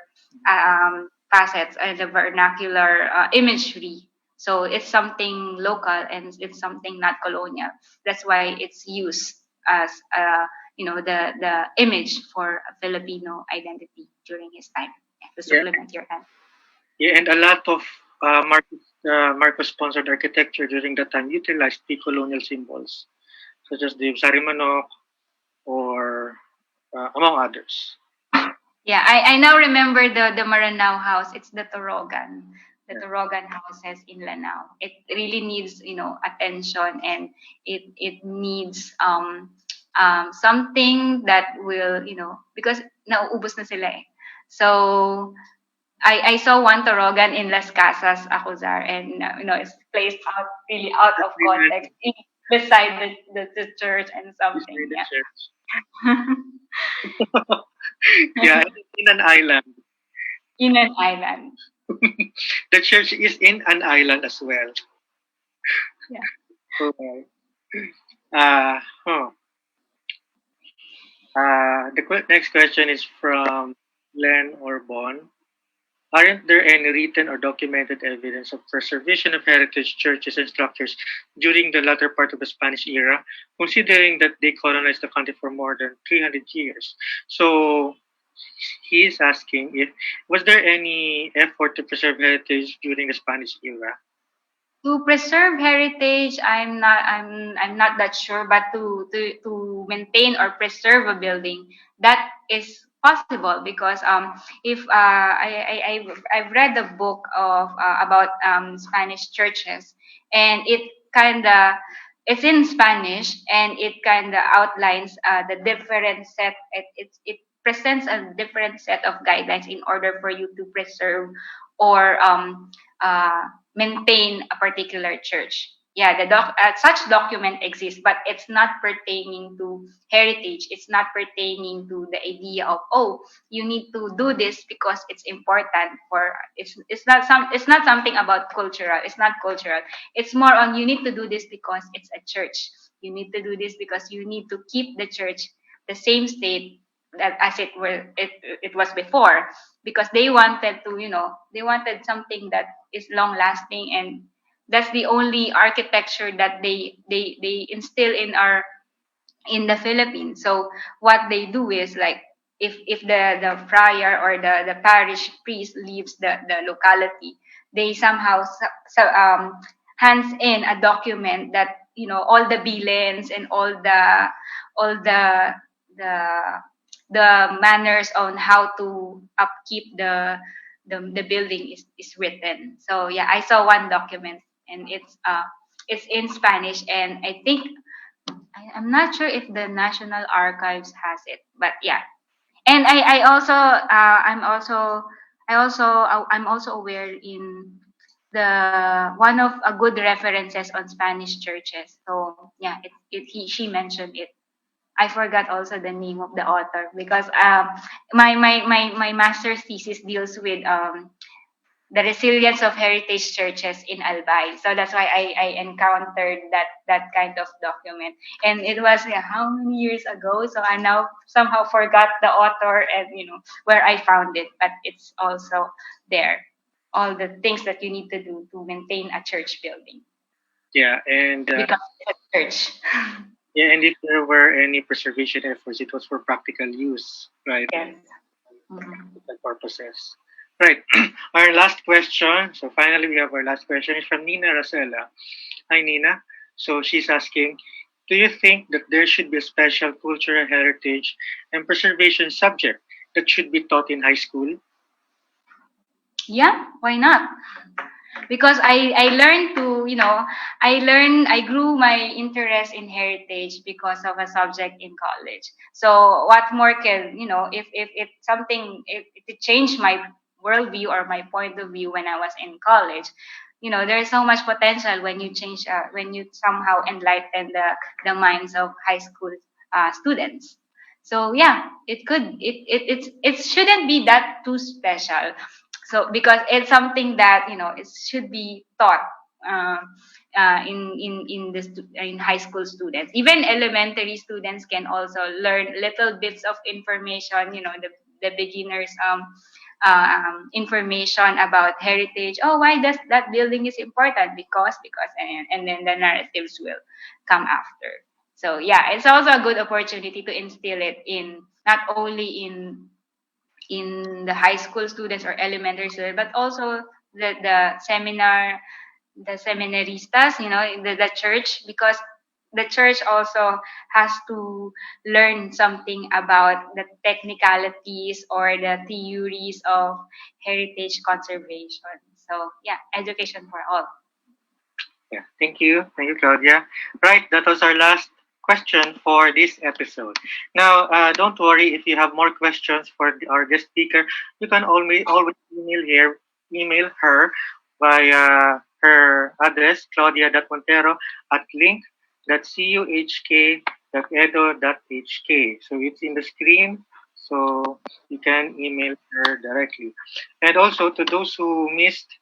facets and the vernacular imagery. So it's something local and it's something not colonial. That's why it's used as the image for a Filipino identity during his time. Yeah, to Yeah, supplement your answer. yeah, and a lot of Marcos-sponsored architecture during that time utilized pre-colonial symbols, such as the Sarimanok or among others. Yeah, I now remember the Maranao house. It's the Torogan. The Yeah. Torogan houses in Lanao. It really needs, attention, and it needs something that will, because nauubos na sila eh. So I saw one Torogan in Las Casas, Acuzar, and it's placed out really out of context beside the church and something. Beside the Yeah. church. Yeah, in an island. In an island. The church is in an island as well. Yeah. Okay. Uh, huh. Next question is from Len Orbon. Aren't there any written or documented evidence of preservation of heritage churches and structures during the latter part of the Spanish era, considering that they colonized the country for more than 300 years? So he is asking if was there any effort to preserve heritage during the Spanish era? To preserve heritage, I'm not that sure, but to maintain or preserve a building, that is possible because if I've read the book of about Spanish churches, and it's in Spanish, and it kind of outlines the different set. It presents a different set of guidelines in order for you to preserve or uh, maintain a particular church. Yeah, such document exists, but it's not pertaining to heritage. It's not pertaining to the idea of, oh, you need to do this because it's important for. It's not something about cultural. It's not cultural. It's more on, you need to do this because it's a church. You need to do this because you need to keep the church the same state that as it was before, because they wanted something that is long lasting, and that's the only architecture that they instill in the Philippines. So what they do is, like, if the friar or the parish priest leaves the locality, they somehow hands in a document that, all the bilins and all the the manners on how to upkeep the building is written. So yeah, I saw one document, and it's in Spanish, and I think I'm not sure if the National Archives has it, but yeah. And I'm also aware in the one of a good references on Spanish churches. So yeah, she mentioned it. I forgot also the name of the author, because my master's thesis deals with the resilience of heritage churches in Albay. So that's why I encountered that kind of document. And it was, yeah, how many years ago? So I now somehow forgot the author and where I found it, but it's also there. All the things that you need to do to maintain a church building, Yeah, and because it's a church. yeah, and if there were any preservation efforts, it was for practical use, right? Yes. Mhm. Practical purposes. Right. Our last question. So finally, we have our last question. It's from Nina Rosella. Hi, Nina. So she's asking, do you think that there should be a special cultural heritage and preservation subject that should be taught in high school? Yeah, why not? Because I learned to, I grew my interest in heritage because of a subject in college. So what more can, if it's something, if it changed my worldview or my point of view when I was in college, there's so much potential when you change, when you somehow enlighten the minds of high school students. So yeah, it shouldn't be that too special. So because it's something that it should be taught uh, in high school students. Even elementary students can also learn little bits of information. The beginners information about heritage. Oh, why does that building is important? Because and then the narratives will come after. So yeah, it's also a good opportunity to instill it in not only in the high school students or elementary students, but also the seminaristas, the church, because the church also has to learn something about the technicalities or the theories of heritage conservation. So yeah, education for all. Yeah, thank you. Thank you, Claudia. Right, that was our last question for this episode. Now, don't worry if you have more questions for our guest speaker. You can always email her via her address, claudia.montero at link.cuhk.edu.hk. So it's in the screen, so you can email her directly. And also to those who missed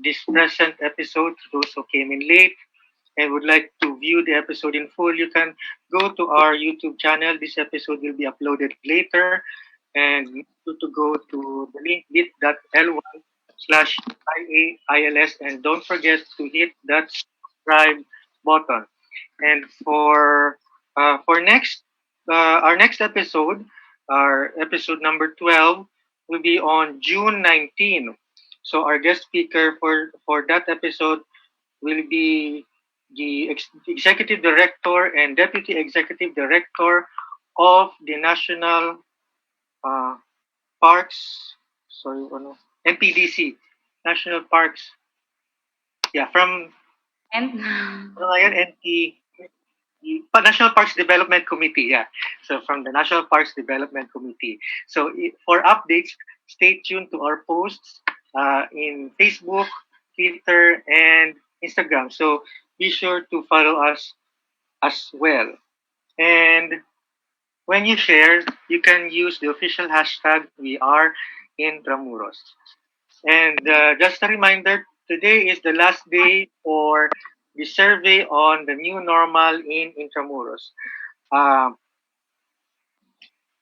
this present episode, to those who came in late and would like to view the episode in full, you can go to our YouTube channel. This episode will be uploaded later, and make sure to go to the link bit.ly/IAILS, and don't forget to hit that subscribe button. And for next our next episode, our episode number 12 will be on June 19. So our guest speaker for that episode will be the executive director and deputy executive director of the National uh, Parks, sorry, ano, NPDC, National Parks. Yeah, from And ano nga yun, National Parks Development Committee. Yeah, so from the National Parks Development Committee. So for updates, stay tuned to our posts in Facebook, Twitter, and Instagram. So be sure to follow us as well. And when you share, you can use the official hashtag we are Intramuros. And just a reminder, today is the last day for the survey on the new normal in Intramuros. Um,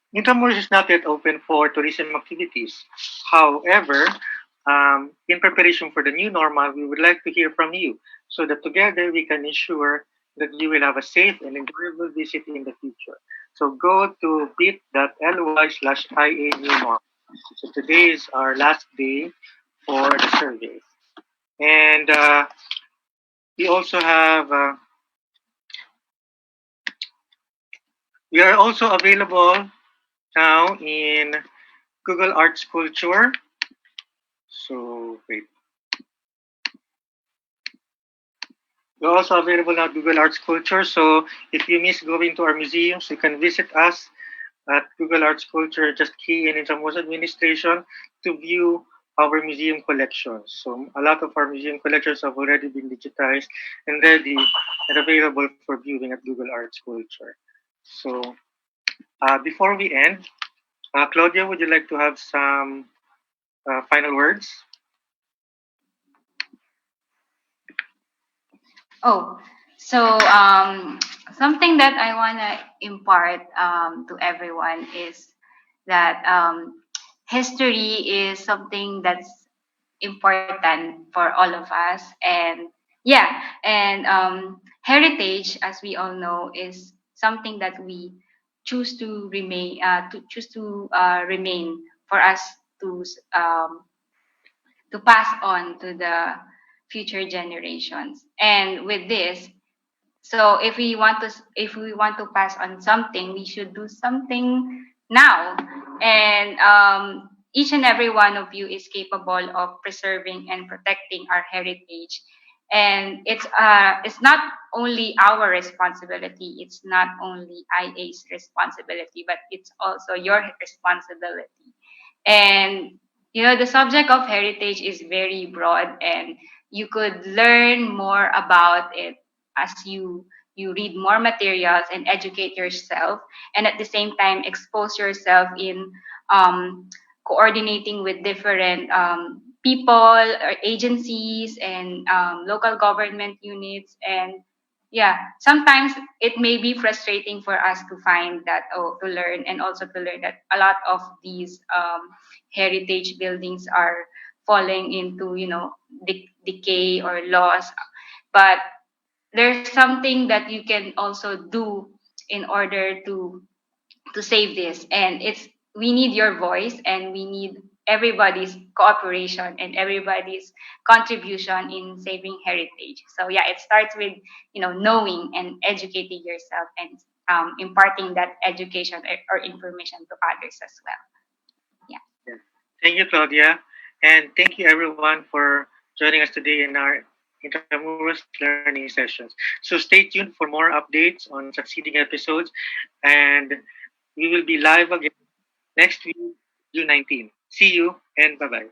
Intramuros is not yet open for tourism activities. However, in preparation for the new normal, we would like to hear from you so that together we can ensure that you will have a safe and enjoyable visit in the future. So go to bit.ly/IA new normal. So today is our last day for the survey. And we also have, we are also available now in Google Arts Culture. So wait. We're also available now Google Arts Culture. So if you miss going to our museums, you can visit us at Google Arts Culture. Just key in Intramuros Administration to view our museum collections. So a lot of our museum collections have already been digitized and ready and available for viewing at Google Arts Culture. So before we end, Claudia, would you like to have some final words? oh, so something that I want to impart to everyone is that history is something that's important for all of us. And yeah, and heritage, as we all know, is something that we choose to remain for us to um, to pass on to the future generations. And with this, So if we want to pass on something, we should do something now. And each and every one of you is capable of preserving and protecting our heritage. And it's not only our responsibility, it's not only IA's responsibility, but it's also your responsibility. And the subject of heritage is very broad, and you could learn more about it as you read more materials and educate yourself, and at the same time expose yourself in coordinating with different people or agencies and local government units. And yeah, sometimes it may be frustrating for us to find that, to learn, and also to learn that a lot of these heritage buildings are falling into decay or loss. But there's something that you can also do in order to save this, and it's we need your voice, and we need everybody's cooperation and everybody's contribution in saving heritage. So yeah, it starts with knowing and educating yourself, and imparting that education or information to others as well. Yeah. Yeah. Thank you, Claudia. And thank you, everyone, for joining us today in our Intramuros learning sessions. So stay tuned for more updates on succeeding episodes. And we will be live again next week, June 19. See you and bye bye.